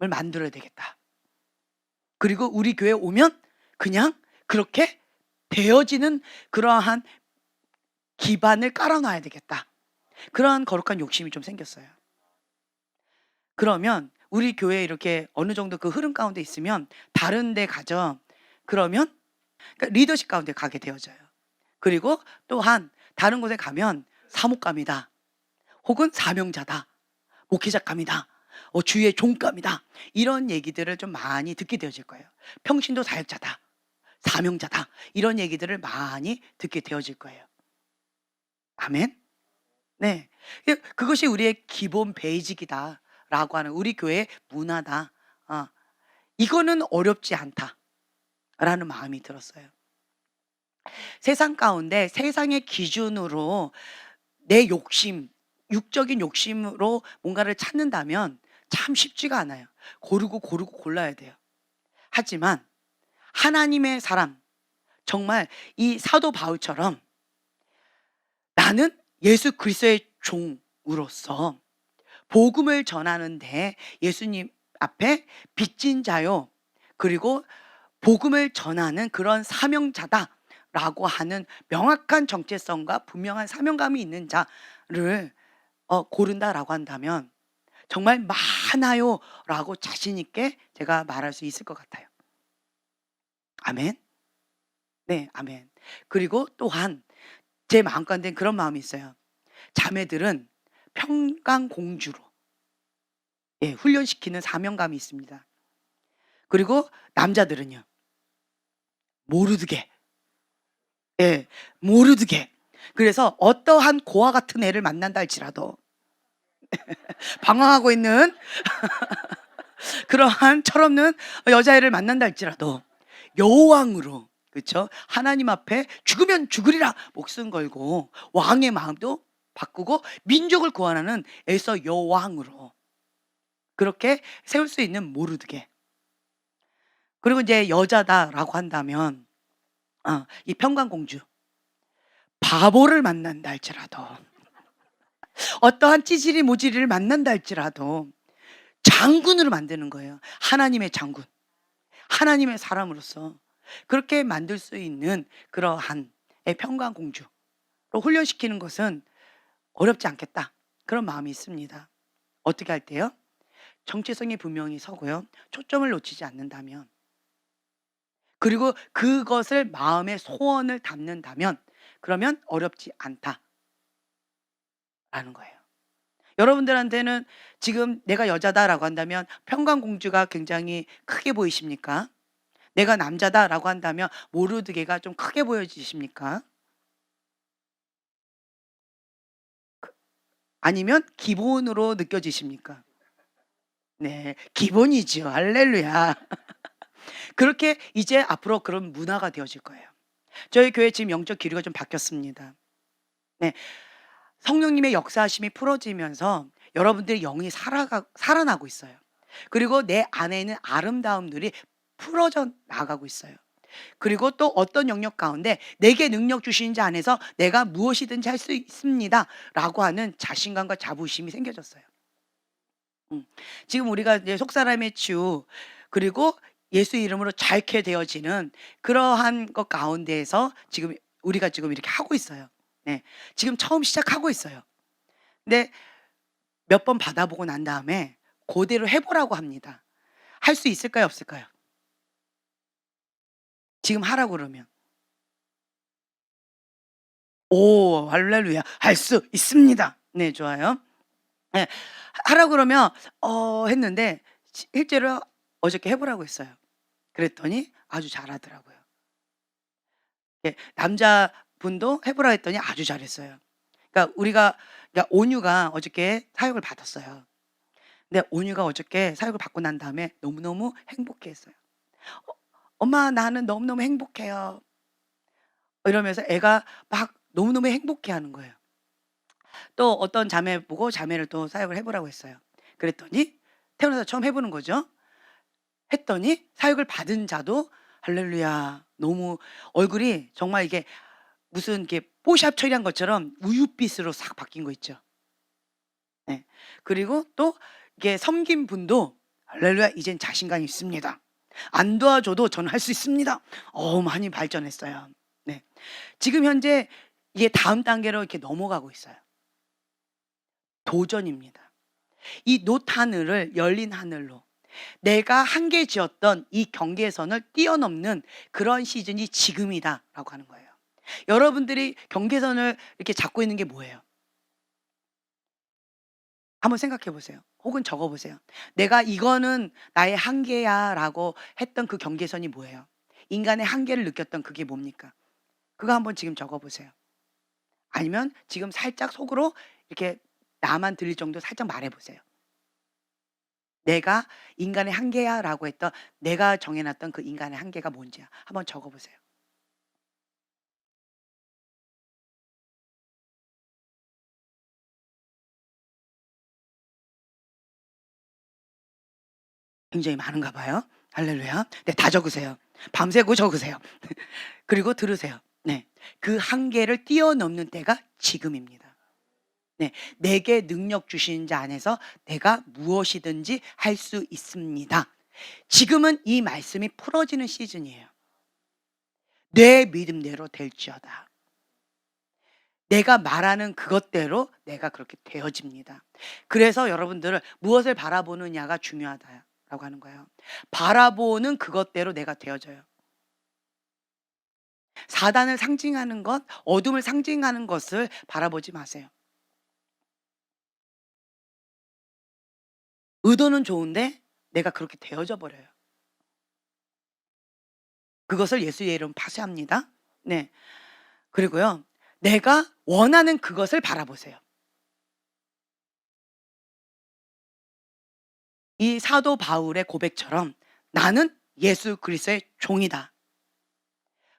만들어야 되겠다. 그리고 우리 교회에 오면 그냥 그렇게 되어지는 그러한 기반을 깔아 놔야 되겠다. 그러한 거룩한 욕심이 좀 생겼어요. 그러면 우리 교회에 이렇게 어느 정도 그 흐름 가운데 있으면 다른 데 가죠. 그러면 그러니까 리더십 가운데 가게 되어져요. 그리고 또한 다른 곳에 가면 사목감이다, 혹은 사명자다, 목회자감이다, 주의 종감이다, 이런 얘기들을 좀 많이 듣게 되어질 거예요. 평신도 사역자다, 사명자다, 이런 얘기들을 많이 듣게 되어질 거예요. 아멘. 네. 그것이 우리의 기본 베이직이다라고 하는 우리 교회의 문화다. 이거는 어렵지 않다라는 마음이 들었어요. 세상 가운데 세상의 기준으로 내 욕심, 육적인 욕심으로 뭔가를 찾는다면 참 쉽지가 않아요. 고르고 고르고 골라야 돼요. 하지만 하나님의 사람, 정말 이 사도 바울처럼 나는 예수 그리스도의 종으로서 복음을 전하는데 예수님 앞에 빚진 자요, 그리고 복음을 전하는 그런 사명자다라고 하는 명확한 정체성과 분명한 사명감이 있는 자를 고른다라고 한다면 정말 많아요라고 자신 있게 제가 말할 수 있을 것 같아요. 아멘. 네, 아멘. 그리고 또한 제 마음가운데는 그런 마음이 있어요. 자매들은 평강공주로 훈련시키는 사명감이 있습니다. 그리고 남자들은요. 모르드게. 예. 모르드게. 그래서 어떠한 고아 같은 애를 만난다 할지라도 방황하고 있는 그러한 철없는 여자애를 만난다 할지라도 여왕으로, 그쵸? 하나님 앞에 죽으면 죽으리라 목숨 걸고 왕의 마음도 바꾸고 민족을 구원하는 에서 여왕으로 그렇게 세울 수 있는 모르드게. 그리고 이제 여자다라고 한다면 이 평강공주 바보를 만난다 할지라도 어떠한 찌질이 모질이를 만난다 할지라도 장군으로 만드는 거예요. 하나님의 장군, 하나님의 사람으로서 그렇게 만들 수 있는 그러한 평강공주로 훈련시키는 것은 어렵지 않겠다, 그런 마음이 있습니다. 어떻게 할 때요? 정체성이 분명히 서고요, 초점을 놓치지 않는다면, 그리고 그것을 마음의 소원을 담는다면, 그러면 어렵지 않다라는 거예요. 여러분들한테는 지금 내가 여자다라고 한다면 평강공주가 굉장히 크게 보이십니까? 내가 남자다라고 한다면 모르드게가 좀 크게 보여지십니까? 아니면 기본으로 느껴지십니까? 네, 기본이죠. 할렐루야. 그렇게 이제 앞으로 그런 문화가 되어질 거예요. 저희 교회 지금 영적 기류가 좀 바뀌었습니다. 네, 성령님의 역사하심이 풀어지면서 여러분들의 영이 살아나고 있어요. 그리고 내 안에 있는 아름다움들이 풀어져 나가고 있어요. 그리고 또 어떤 영역 가운데 내게 능력 주신 자 안에서 내가 무엇이든지 할 수 있습니다 라고 하는 자신감과 자부심이 생겨졌어요. 지금 우리가 이제 속사람의 치유, 그리고 예수 이름으로 잘게 되어지는 그러한 것 가운데에서 지금 우리가 지금 이렇게 하고 있어요. 네, 지금 처음 시작하고 있어요. 근데 몇 번 받아보고 난 다음에 그대로 해보라고 합니다. 할 수 있을까요, 없을까요? 지금 하라고 그러면. 오, 할렐루야. 할 수 있습니다. 네, 좋아요. 네, 하라고 그러면 했는데 실제로 어저께 해보라고 했어요. 그랬더니 아주 잘하더라고요. 예, 남자분도 해보라 했더니 아주 잘했어요. 그러니까 온유가 어저께 사역을 받았어요. 근데 온유가 어저께 사역을 받고 난 다음에 너무너무 행복해했어요. "어 엄마 나는 너무너무 행복해요." 이러면서 애가 막 너무너무 행복해하는 거예요. 또 어떤 자매 보고 자매를 또 사역을 해 보라고 했어요. 그랬더니 태어나서 처음 해 보는 거죠. 했더니 사역을 받은 자도 할렐루야 너무 얼굴이 정말 이게 무슨 이렇게 뽀샵 처리한 것처럼 우윳빛으로 싹 바뀐 거 있죠. 네. 그리고 또 이게 섬긴 분도 할렐루야 이젠 자신감이 있습니다. 안 도와줘도 저는 할 수 있습니다. 많이 발전했어요. 네. 지금 현재 이게 다음 단계로 이렇게 넘어가고 있어요. 도전입니다. 이 놋 하늘을 열린 하늘로 내가 한계 지었던 이 경계선을 뛰어넘는 그런 시즌이 지금이다라고 하는 거예요. 여러분들이 경계선을 이렇게 잡고 있는 게 뭐예요? 한번 생각해 보세요. 혹은 적어 보세요. '내가 이거는 나의 한계야.'라고 했던 그 경계선이 뭐예요? 인간의 한계를 느꼈던 그게 뭡니까? 그거 한번 지금 적어 보세요. 아니면 지금 살짝 속으로 이렇게 나만 들릴 정도 살짝 말해 보세요. '내가 인간의 한계야.'라고 했던 내가 정해 놨던 그 인간의 한계가 뭔지야. 한번 적어 보세요. 굉장히 많은가 봐요. 할렐루야. 네, 다 적으세요. 밤새고 적으세요. 그리고 들으세요. 네. 그 한계를 뛰어넘는 때가 지금입니다. 네. 내게 능력 주신 자 안에서 내가 무엇이든지 할 수 있습니다. 지금은 이 말씀이 풀어지는 시즌이에요. 내 믿음대로 될지어다. 내가 말하는 그것대로 내가 그렇게 되어집니다. 그래서 여러분들은 무엇을 바라보느냐가 중요하다라고 라고 하는 거예요. 바라보는 그것대로 내가 되어져요. 사단을 상징하는 것, 어둠을 상징하는 것을 바라보지 마세요. 의도는 좋은데 내가 그렇게 되어져 버려요. 그것을 예수의 이름 파쇄합니다. 네. 그리고요. 내가 원하는 그것을 바라보세요. 이 사도 바울의 고백처럼 나는 예수 그리스도의 종이다.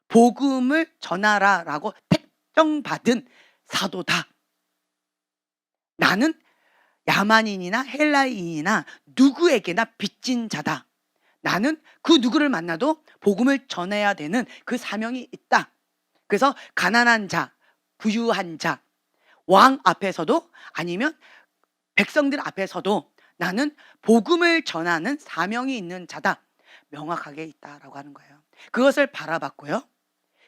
복음을 전하라라고 택정받은 사도다. 나는 야만인이나 헬라인이나 누구에게나 빚진 자다. 나는 그 누구를 만나도 복음을 전해야 되는 그 사명이 있다. 그래서 가난한 자, 부유한 자, 왕 앞에서도 아니면 백성들 앞에서도 나는 복음을 전하는 사명이 있는 자다. 명확하게 있다라고 하는 거예요. 그것을 바라봤고요.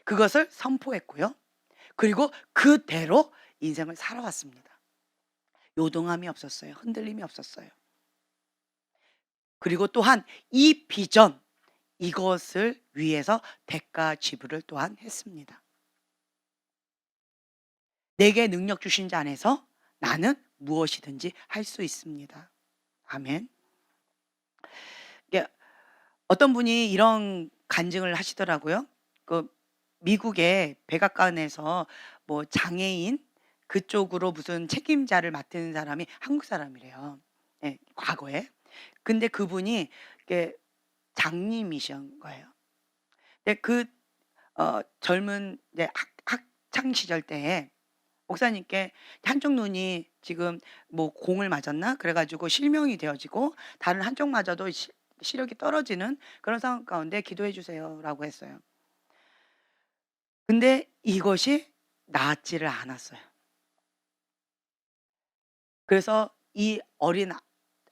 그것을 선포했고요. 그리고 그대로 인생을 살아왔습니다. 요동함이 없었어요. 흔들림이 없었어요. 그리고 또한 이 비전, 이것을 위해서 대가 지불을 또한 했습니다. 내게 능력 주신 자 안에서 나는 무엇이든지 할 수 있습니다. 아멘. 이게 어떤 분이 이런 간증을 하시더라고요. 그 미국의 백악관에서 뭐 장애인 그쪽으로 무슨 책임자를 맡은 사람이 한국 사람이래요. 예, 과거에. 근데 그분이 이게 장님이신 거예요. 근데 젊은 이제 학창 시절 때에 목사님께 한쪽 눈이 지금 뭐 공을 맞았나? 그래 가지고 실명이 되어지고 다른 한쪽마저도 시력이 떨어지는 그런 상황 가운데 "기도해 주세요."라고 했어요. 근데 이것이 낫지를 않았어요. 그래서 이 어린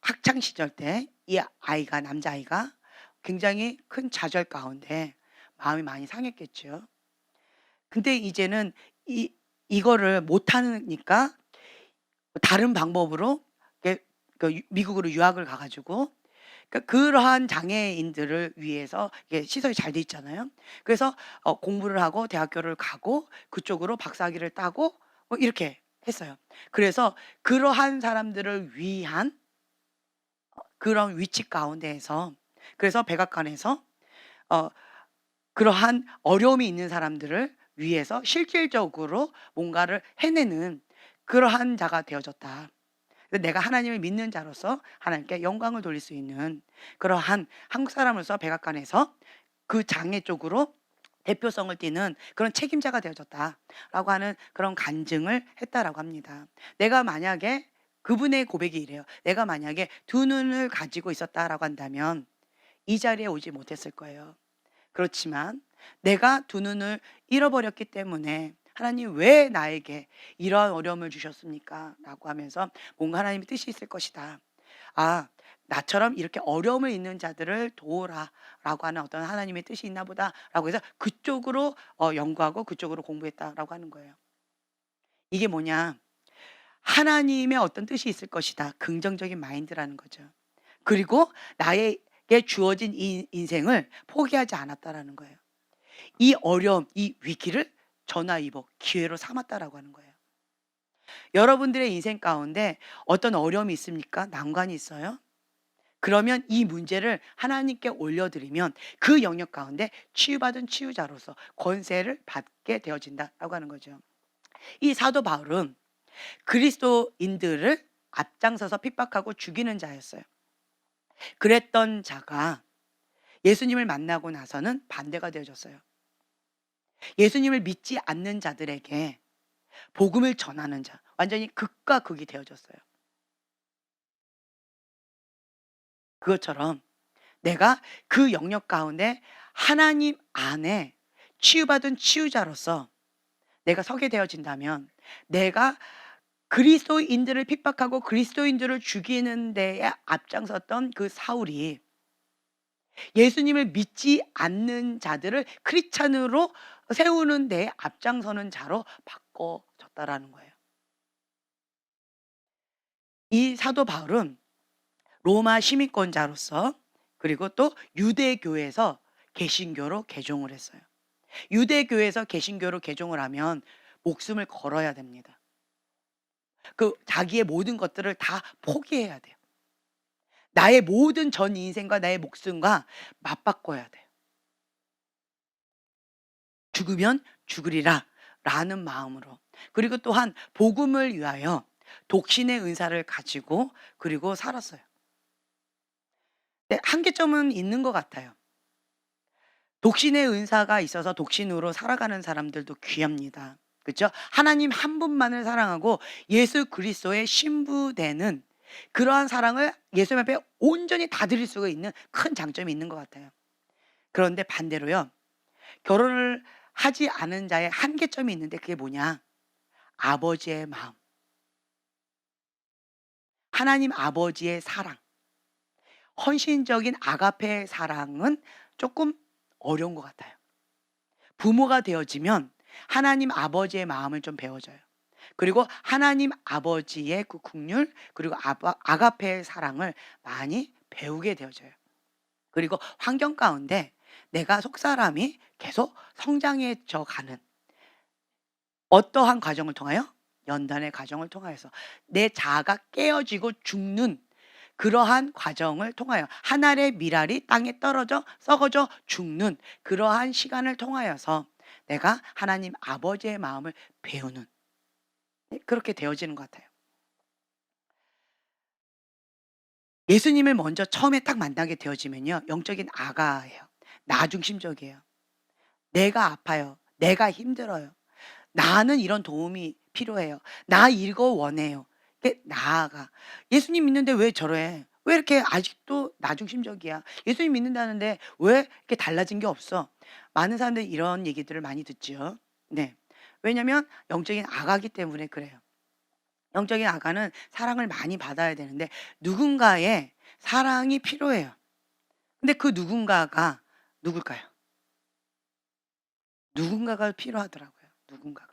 학창 시절 때 이 아이가 남자아이가 굉장히 큰 좌절 가운데 마음이 많이 상했겠죠. 근데 이제는 이 이거를 못 하니까 다른 방법으로 미국으로 유학을 가 가지고 그러한 장애인들을 위해서 이게 시설이 잘 돼 있잖아요. 그래서 공부를 하고 대학교를 가고 그쪽으로 박사학위를 따고 뭐 이렇게 했어요. 그래서 그러한 사람들을 위한 그런 위치 가운데에서 그래서 백악관에서 어 그러한 어려움이 있는 사람들을 위해서 실질적으로 뭔가를 해내는 그러한 자가 되어졌다. 내가 하나님을 믿는 자로서 하나님께 영광을 돌릴 수 있는 그러한 한국 사람으로서 백악관에서 그 장애 쪽으로 대표성을 띠는 그런 책임자가 되어졌다라고 하는 그런 간증을 했다라고 합니다. 내가 만약에 그분의 고백이 이래요. 내가 만약에 두 눈을 가지고 있었다라고 한다면 이 자리에 오지 못했을 거예요. 그렇지만 내가 두 눈을 잃어버렸기 때문에 하나님 왜 나에게 이러한 어려움을 주셨습니까? 라고 하면서 뭔가 하나님의 뜻이 있을 것이다. 아, 나처럼 이렇게 어려움을 있는 자들을 도우라 라고 하는 어떤 하나님의 뜻이 있나 보다 라고 해서 그쪽으로 연구하고 그쪽으로 공부했다라고 하는 거예요. 이게 뭐냐? 하나님의 어떤 뜻이 있을 것이다. 긍정적인 마인드라는 거죠. 그리고 나에게 주어진 이 인생을 포기하지 않았다라는 거예요. 이 어려움, 이 위기를 전화위복, 기회로 삼았다라고 하는 거예요. 여러분들의 인생 가운데 어떤 어려움이 있습니까? 난관이 있어요? 그러면 이 문제를 하나님께 올려드리면 그 영역 가운데 치유받은 치유자로서 권세를 받게 되어진다라고 하는 거죠. 이 사도 바울은 그리스도인들을 앞장서서 핍박하고 죽이는 자였어요. 그랬던 자가 예수님을 만나고 나서는 반대가 되어졌어요. 예수님을 믿지 않는 자들에게 복음을 전하는 자, 완전히 극과 극이 되어졌어요. 그것처럼 내가 그 영역 가운데 하나님 안에 치유받은 치유자로서 내가 서게 되어진다면 내가 그리스도인들을 핍박하고 그리스도인들을 죽이는 데에 앞장섰던 그 사울이 예수님을 믿지 않는 자들을 크리스찬으로 세우는 데에 앞장서는 자로 바꿔졌다라는 거예요. 이 사도 바울은 로마 시민권자로서 그리고 또 유대교에서 개신교로 개종을 했어요. 유대교에서 개신교로 개종을 하면 목숨을 걸어야 됩니다. 자기의 모든 것들을 다 포기해야 돼요. 나의 모든 전 인생과 나의 목숨과 맞바꿔야 돼요. 죽으면 죽으리라 라는 마음으로. 그리고 또한 복음을 위하여 독신의 은사를 가지고 그리고 살았어요. 네, 한계점은 있는 것 같아요. 독신의 은사가 있어서 독신으로 살아가는 사람들도 귀합니다. 그죠? 하나님 한 분만을 사랑하고 예수 그리스도의 신부되는 그러한 사랑을 예수님 앞에 온전히 다 드릴 수가 있는 큰 장점이 있는 것 같아요. 그런데 반대로요. 결혼을 하지 않은 자의 한계점이 있는데 그게 뭐냐? 아버지의 마음. 하나님 아버지의 사랑. 헌신적인 아가페의 사랑은 조금 어려운 것 같아요. 부모가 되어지면 하나님 아버지의 마음을 좀 배워줘요. 그리고 하나님 아버지의 그 국률 그리고 아가페의 사랑을 많이 배우게 되어져요. 그리고 환경 가운데 내가 속사람이 계속 성장해져 가는 어떠한 과정을 통하여? 연단의 과정을 통하여서 내 자아가 깨어지고 죽는 그러한 과정을 통하여 하늘의 미랄이 땅에 떨어져 썩어져 죽는 그러한 시간을 통하여서 내가 하나님 아버지의 마음을 배우는 그렇게 되어지는 것 같아요. 예수님을 먼저 처음에 딱 만나게 되어지면요. 영적인 아가예요. 나 중심적이에요. 내가 아파요. 내가 힘들어요. 나는 이런 도움이 필요해요. 나 이거 원해요. 이게 나아가. 예수님 믿는데 왜 저래? 왜 이렇게 아직도 나 중심적이야? 예수님 믿는다는데 왜 이렇게 달라진 게 없어? 많은 사람들이 이런 얘기들을 많이 듣죠. 네. 왜냐면 영적인 아가기 때문에 그래요. 영적인 아가는 사랑을 많이 받아야 되는데 누군가의 사랑이 필요해요. 근데 그 누군가가 누굴까요? 누군가가 필요하더라고요. 누군가가.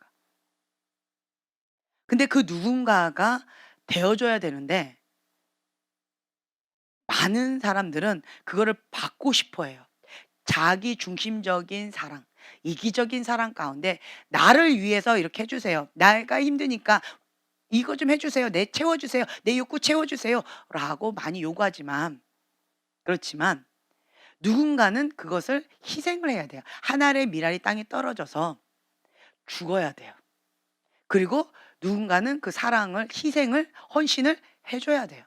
근데 그 누군가가 되어 줘야 되는데 많은 사람들은 그거를 받고 싶어 해요. 자기 중심적인 사랑, 이기적인 사랑 가운데 나를 위해서 이렇게 해 주세요. 내가 힘드니까 이거 좀 해 주세요. 내 채워 주세요. 내 욕구 채워 주세요라고 많이 요구하지만 그렇지만 누군가는 그것을 희생을 해야 돼요. 하늘의 미랄이 땅에 떨어져서 죽어야 돼요. 그리고 누군가는 그 사랑을 희생을 헌신을 해 줘야 돼요.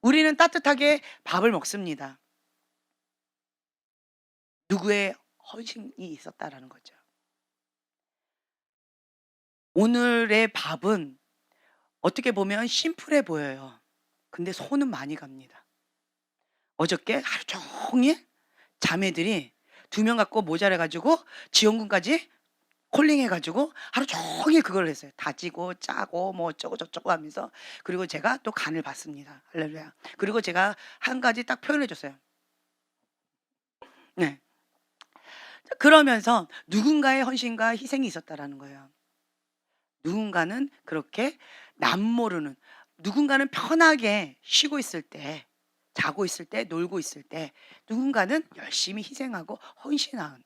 우리는 따뜻하게 밥을 먹습니다. 누구의 헌신이 있었다라는 거죠. 오늘의 밥은 어떻게 보면 심플해 보여요. 근데 손은 많이 갑니다. 어저께 하루 종일 자매들이 2명 갖고 모자래 가지고 지원금까지 콜링해 가지고 하루 종일 그걸 했어요. 다지고 짜고 뭐 어쩌고 저쩌고 하면서. 그리고 제가 또 간을 봤습니다. 할렐루야. 그리고 제가 한 가지 딱 표현해 줬어요. 네. 그러면서 누군가의 헌신과 희생이 있었다라는 거예요. 누군가는 그렇게 남모르는 누군가는 편하게 쉬고 있을 때 자고 있을 때 놀고 있을 때 누군가는 열심히 희생하고 헌신하는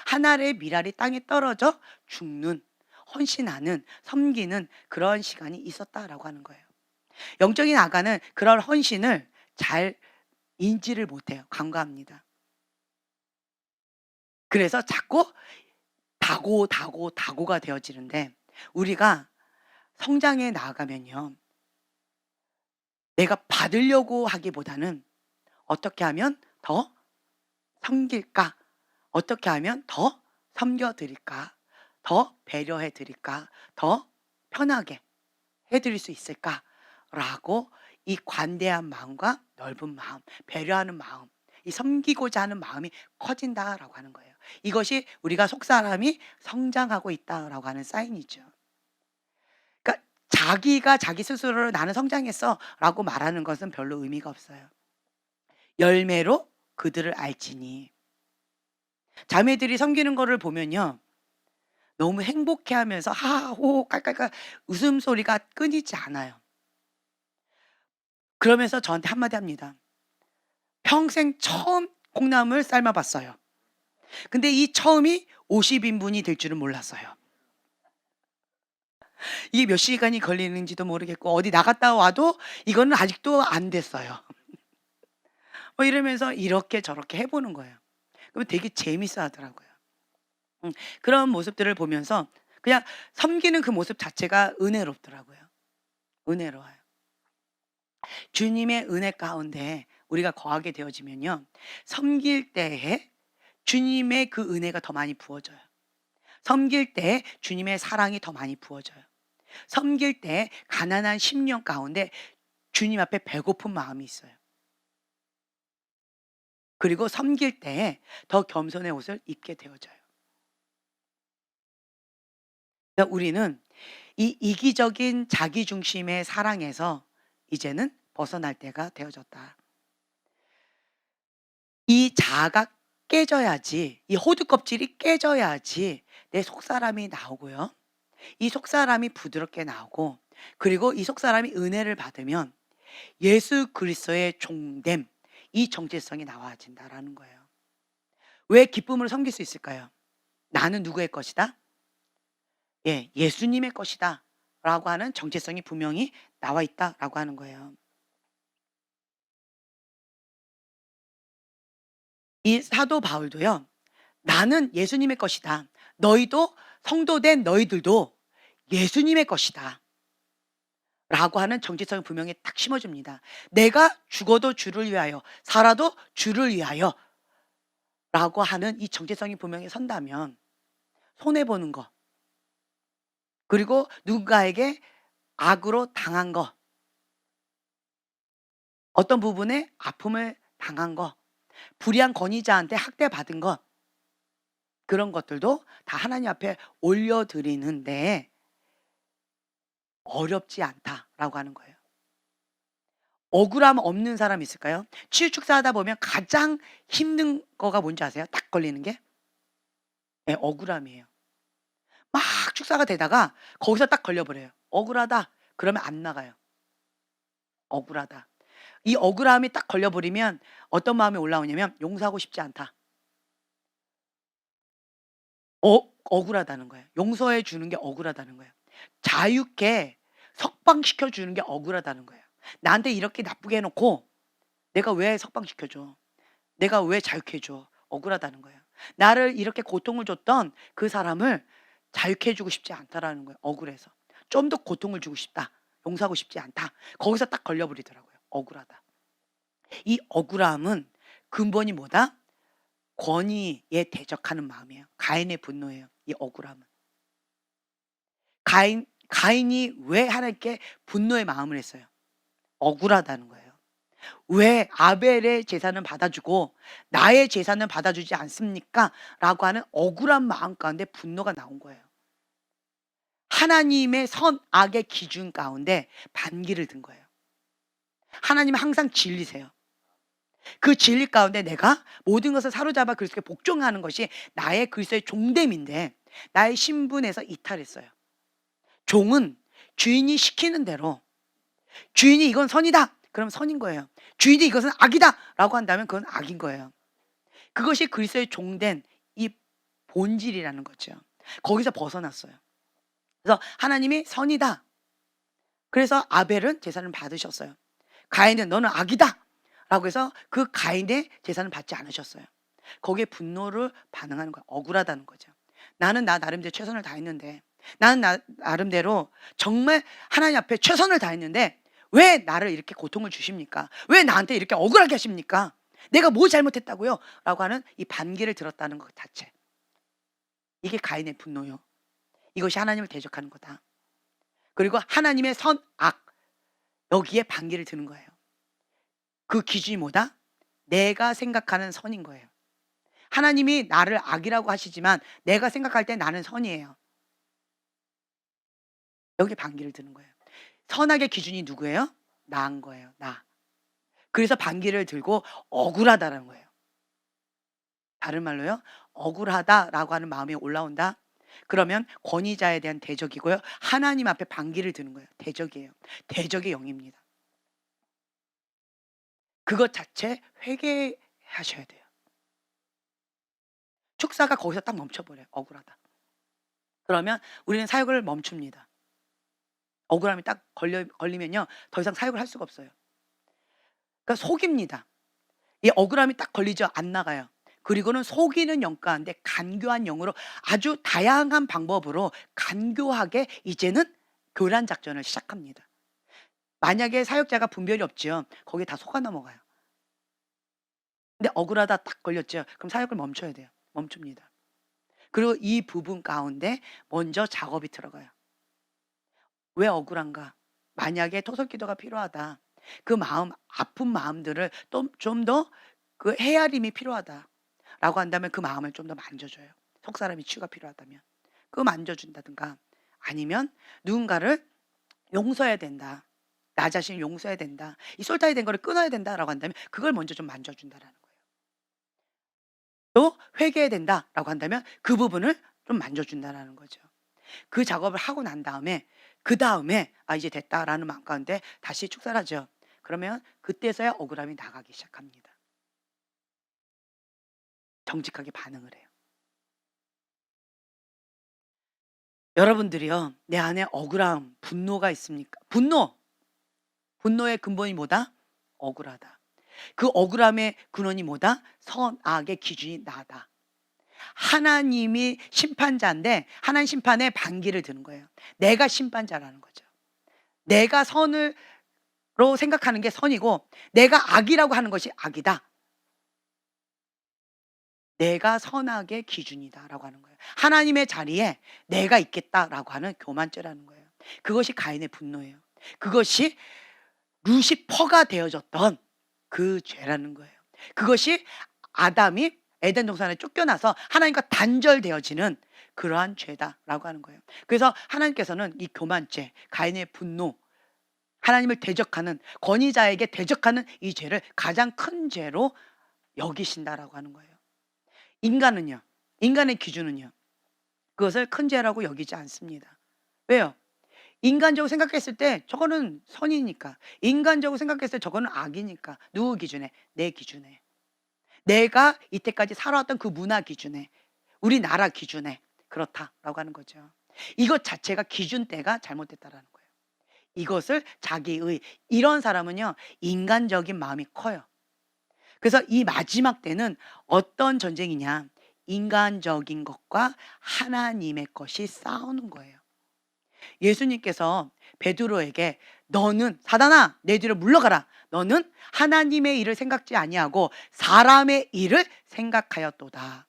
하늘의 미랄이 땅에 떨어져 죽는 헌신하는 섬기는 그런 시간이 있었다라고 하는 거예요. 영적인 아가는 그런 헌신을 잘 인지를 못해요. 간과합니다. 그래서 자꾸 다고가 되어지는데 우리가 성장해 나아가면요. 내가 받으려고 하기보다는 어떻게 하면 더 섬길까? 어떻게 하면 더 섬겨 드릴까? 더 배려해 드릴까? 더 편하게 해 드릴 수 있을까?라고 이 관대한 마음과 넓은 마음, 배려하는 마음, 이 섬기고자 하는 마음이 커진다라고 하는 거예요. 이것이 우리가 속사람이 성장하고 있다라고 하는 사인이죠. 그러니까 자기가 자기 스스로를 '나는 성장했어.'라고 말하는 것은 별로 의미가 없어요. 열매로 그들을 알지니. 자매들이 섬기는 거를 보면요. 너무 행복해하면서 하하호호 깔깔깔 웃음소리가 끊이지 않아요. 그러면서 저한테 한마디 합니다. 평생 처음 콩나물 삶아 봤어요. 근데 이 처음이 50 인분이 될 줄은 몰랐어요. 이게 몇 시간이 걸리는지도 모르겠고 어디 나갔다 와도 이거는 아직도 안 됐어요. 이러면서 이렇게 저렇게 해 보는 거예요. 그러면 되게 재밌어 하더라고요. 그런 모습들을 보면서 그냥 섬기는 그 모습 자체가 은혜롭더라고요. 은혜로워요. 주님의 은혜 가운데 우리가 거하게 되어지면요. 섬길 때에 주님의 그 은혜가 더 많이 부어져요. 섬길 때 주님의 사랑이 더 많이 부어져요. 섬길 때 가난한 심령 가운데 주님 앞에 배고픈 마음이 있어요. 그리고 섬길 때 더 겸손의 옷을 입게 되어져요. 그러니까 우리는 이 이기적인 자기 중심의 사랑에서 이제는 벗어날 때가 되어졌다. 이 자아가 깨져야지, 이 호두 껍질이 깨져야지 내 속사람이 나오고요. 이 속사람이 부드럽게 나오고, 그리고 이 속사람이 은혜를 받으면 예수 그리스도의 종됨, 이 정체성이 나와진다라는 거예요. 왜 기쁨으로 섬길 수 있을까요? 나는 누구의 것이다? 예, 예수님의 것이다. 라고 하는 정체성이 분명히 나와 있다라고 하는 거예요. 이 사도 바울도요. 나는 예수님의 것이다. 너희도 성도된 너희들도 예수님의 것이다. 라고 하는 정체성을 분명히 딱 심어줍니다. 내가 죽어도 주를 위하여, 살아도 주를 위하여 라고 하는 이 정체성이 분명히 선다면 손해보는 거, 그리고 누군가에게 악으로 당한 거, 어떤 부분에 아픔을 당한 거, 불의한 권위자한테 학대받은 것, 그런 것들도 다 하나님 앞에 올려드리는데 어렵지 않다라고 하는 거예요. 억울함 없는 사람 있을까요? 치유 축사하다 보면 가장 힘든 거가 뭔지 아세요? 딱 걸리는 게? 예, 억울함이에요. 막 축사가 되다가 거기서 딱 걸려버려요. 억울하다. 그러면 안 나가요. 억울하다. 이 억울함이 딱 걸려버리면 어떤 마음이 올라오냐면 용서하고 싶지 않다. 억울하다는 거예요. 용서해 주는 게 억울하다는 거예요. 자유케 석방시켜 주는 게 억울하다는 거예요. 나한테 이렇게 나쁘게 해 놓고 내가 왜 석방시켜 줘? 내가 왜 자유케 해 줘? 억울하다는 거예요. 나를 이렇게 고통을 줬던 그 사람을 자유케 해 주고 싶지 않다라는 거예요, 억울해서. 좀 더 고통을 주고 싶다. 용서하고 싶지 않다. 거기서 딱 걸려 버리더라고요. 억울하다. 이 억울함은 근본이 뭐다? 권위에 대적하는 마음이에요. 가인의 분노예요, 이 억울함은. 가인이 왜 하나님께 분노의 마음을 했어요? 억울하다는 거예요. 왜 아벨의 제사는 받아주고 나의 제사는 받아주지 않습니까? 라고 하는 억울한 마음 가운데 분노가 나온 거예요. 하나님의 선악의 기준 가운데 반기를 든 거예요. 하나님은 항상 진리세요. 그 진리 가운데 내가 모든 것을 사로잡아 그리스도께 복종하는 것이 나의 그리스도의 종됨인데 나의 신분에서 이탈했어요. 종은 주인이 시키는 대로, 주인이 이건 선이다. 그럼 선인 거예요. 주인이 이것은 악이다라고 한다면 그건 악인 거예요. 그것이 그리스도의 종된 이 본질이라는 거죠. 거기서 벗어났어요. 그래서 하나님이 선이다. 그래서 아벨은 제사를 받으셨어요. 가인은 너는 악이다라고 해서 그 가인의 제사는 받지 않으셨어요. 거기에 분노를 반응하는 거야. 억울하다는 거죠. 나는 나 나름대로 최선을 다했는데, 나는 나 나름대로 정말 하나님 앞에 최선을 다했는데 왜 나를 이렇게 고통을 주십니까? 왜 나한테 이렇게 억울하게 하십니까? 내가 뭐 잘못했다고요? 라고 하는 이 반기를 들었다는 것 자체. 이게 가인의 분노요. 이것이 하나님을 대적하는 거다. 그리고 하나님의 선악, 여기에 반기를 드는 거예요. 그 기준이 뭐다? 내가 생각하는 선인 거예요. 하나님이 나를 악이라고 하시지만 내가 생각할 때 나는 선이에요. 여기 반기를 드는 거예요. 선악의 기준이 누구예요? 나인 거예요. 나. 그래서 반기를 들고 억울하다라는 거예요. 다른 말로요. 억울하다라고 하는 마음이 올라온다. 그러면 권위자에 대한 대적이고요. 하나님 앞에 반기를 드는 거예요. 대적이에요. 대적의 영입니다. 그것 자체 회개하셔야 돼요. 축사가 거기서 딱 멈춰버려요. 억울하다. 그러면 우리는 사역을 멈춥니다. 억울함이 딱 걸리면요, 더 이상 사역을 할 수가 없어요. 그러니까 속입니다. 이 억울함이 딱 걸리죠. 안 나가요. 그리고는 속이는 영 가운데 간교한 영으로 아주 다양한 방법으로 간교하게 이제는 교란 작전을 시작합니다. 만약에 사역자가 분별이 없지요, 거기에 다 속아 넘어가요. 근데 억울하다 딱 걸렸죠. 그럼 사역을 멈춰야 돼요. 멈춥니다. 그리고 이 부분 가운데 먼저 작업이 들어가요. 왜 억울한가? 만약에 토설기도가 필요하다. 그 마음, 아픈 마음들을 또 좀 더 그 헤아림이 필요하다라고 한다면 그 마음을 좀 더 만져줘요. 속사람이 치유가 필요하다면. 그거 만져준다든가, 아니면 누군가를 용서해야 된다. 나 자신을 용서해야 된다. 이 솔타이 된 거를 끊어야 된다라고 한다면 그걸 먼저 좀 만져준다라는 거예요. 또 회개해야 된다라고 한다면 그 부분을 좀 만져준다라는 거죠. 그 작업을 하고 난 다음에 그다음에 '아 이제 됐다.'라는 마음 가운데 다시 축사를 하죠. 그러면 그때서야 억울함이 나가기 시작합니다. 정직하게 반응을 해요. 여러분들이요, 내 안에 억울함, 분노가 있습니까? 분노의 근본이 뭐다? 억울하다. 그 억울함의 근원이 뭐다? 선악의 기준이 나다. 하나님이 심판자인데 하나님 심판에 반기를 드는 거예요. 내가 심판자라는 거죠. 내가 선으로 생각하는 게 선이고 내가 악이라고 하는 것이 악이다. 내가 선악의 기준이다라고 하는 거예요. 하나님의 자리에 내가 있겠다라고 하는 교만죄라는 거예요. 그것이 가인의 분노예요. 그것이 루시퍼가 되어졌던 그 죄라는 거예요. 그것이 아담이 에덴 동산에 쫓겨나서 하나님과 단절되어지는 그러한 죄다라고 하는 거예요. 그래서 하나님께서는 이 교만죄, 가인의 분노, 하나님을 대적하는, 권위자에게 대적하는 이 죄를 가장 큰 죄로 여기신다라고 하는 거예요. 인간은요, 인간의 기준은요, 그것을 큰 죄라고 여기지 않습니다. 왜요? 인간적으로 생각했을 때 저거는 선이니까, 인간적으로 생각했을 때 저거는 악이니까. 누구 기준에? 내 기준에. 내가 이때까지 살아왔던 그 문화 기준에, 우리나라 기준에 그렇다라고 하는 거죠. 이것 자체가 기준대가 잘못됐다라는 거예요. 이것을 자기의, 이런 사람은요, 인간적인 마음이 커요. 그래서 이 마지막 때는 어떤 전쟁이냐? 인간적인 것과 하나님의 것이 싸우는 거예요. 예수님께서 베드로에게 너는, 사단아 내 뒤로 물러가라. 너는 하나님의 일을 생각지 아니하고 사람의 일을 생각하였도다.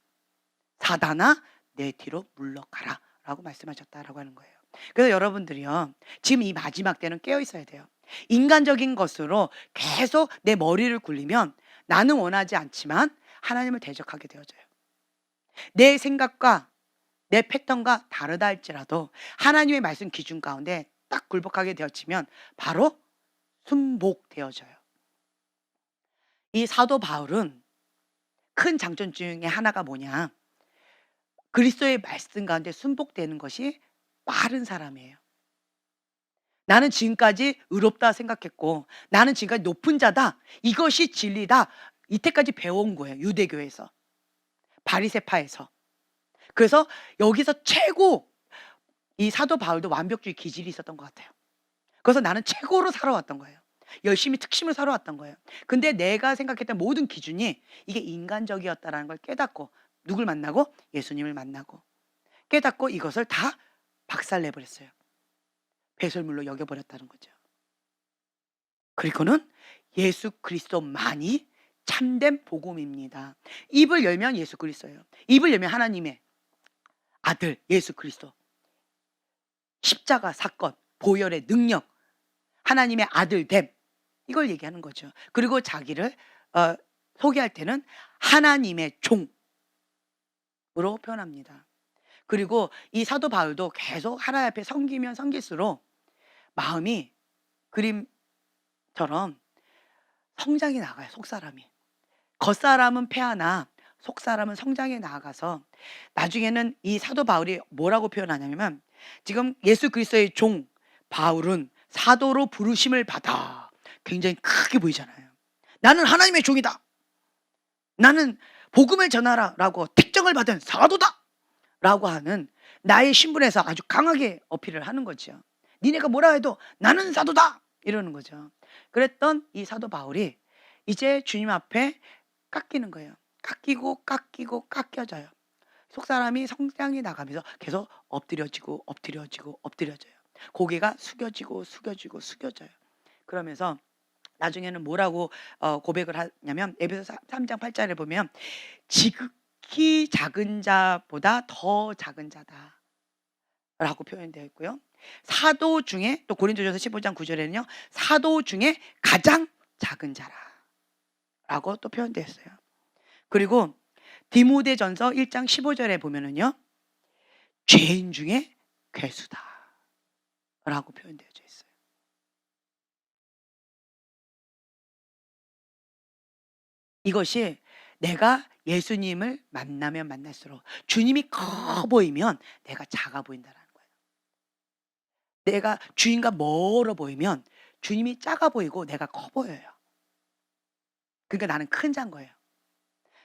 사단아 내 뒤로 물러가라 라고 말씀하셨다라고 하는 거예요. 그래서 여러분들이요, 지금 이 마지막 때는 깨어 있어야 돼요. 인간적인 것으로 계속 내 머리를 굴리면 나는 원하지 않지만 하나님을 대적하게 되어져요. 내 생각과 내 패턴과 다르다 할지라도 하나님의 말씀 기준 가운데 딱 굴복하게 되어지면 바로 순복되어져요. 이 사도 바울은 큰 장점 중에 하나가 뭐냐? 그리스도의 말씀 가운데 순복되는 것이 빠른 사람이에요. 나는 지금까지 의롭다 생각했고 나는 지금까지 높은 자다, 이것이 진리다, 이때까지 배워온 거예요. 유대교에서, 바리새파에서. 그래서 여기서 최고, 이 사도 바울도 완벽주의 기질이 있었던 것 같아요. 그래서 나는 최고로 살아왔던 거예요. 열심히 특심을 살아왔던 거예요. 근데 내가 생각했던 모든 기준이 이게 인간적이었다는 걸 깨닫고, 누굴 만나고? 예수님을 만나고 깨닫고 이것을 다 박살내버렸어요. 배설물로 여겨버렸다는 거죠. 그리고는 예수 그리스도만이 참된 복음입니다. 입을 열면 예수 그리스도예요. 입을 열면 하나님의 아들 예수 그리스도, 십자가 사건, 보혈의 능력, 하나님의 아들됨, 이걸 얘기하는 거죠. 그리고 자기를 소개할 때는 하나님의 종으로 표현합니다. 그리고 이 사도 바울도 계속 하나님 앞에 섬기면 섬길수록 마음이 그림처럼 성장이 나가요. 속사람이. 겉사람은 패하나 속사람은 성장해 나아가서 나중에는 이 사도 바울이 뭐라고 표현하냐면, 지금 예수 그리스도의 종 바울은 사도로 부르심을 받아, 굉장히 크게 보이잖아요. 나는 하나님의 종이다. 나는 복음을 전하라라고 택정을 받은 사도다라고 하는 나의 신분에서 아주 강하게 어필을 하는 거죠. 니네가 뭐라 해도 나는 사도다 이러는 거죠. 그랬던 이 사도 바울이 이제 주님 앞에 깎이는 거예요. 깎이고 깎여져요. 속사람이 성장이 나가면서 계속 엎드려지고 엎드려지고 엎드려져요. 고개가 숙여져요. 그러면서 나중에는 뭐라고 고백을 하냐면 에베소 3장 8절에 보면 지극히 작은 자보다 더 작은 자다라고 표현되어 있고요. 사도 중에 또 고린도전서 15장 9절에는요. 사도 중에 가장 작은 자라라고 또 표현되어 있어요. 그리고 디모데전서 1장 15절에 보면은요. 죄인 중에 괴수다라고 표현되어져 있어요. 이것이 내가 예수님을 만나면 만날수록 주님이 커 보이면 내가 작아 보인다는 거예요. 내가 주님과 멀어 보이면 주님이 작아 보이고 내가 커 보여요. 그러니까 나는 큰 자인 거예요.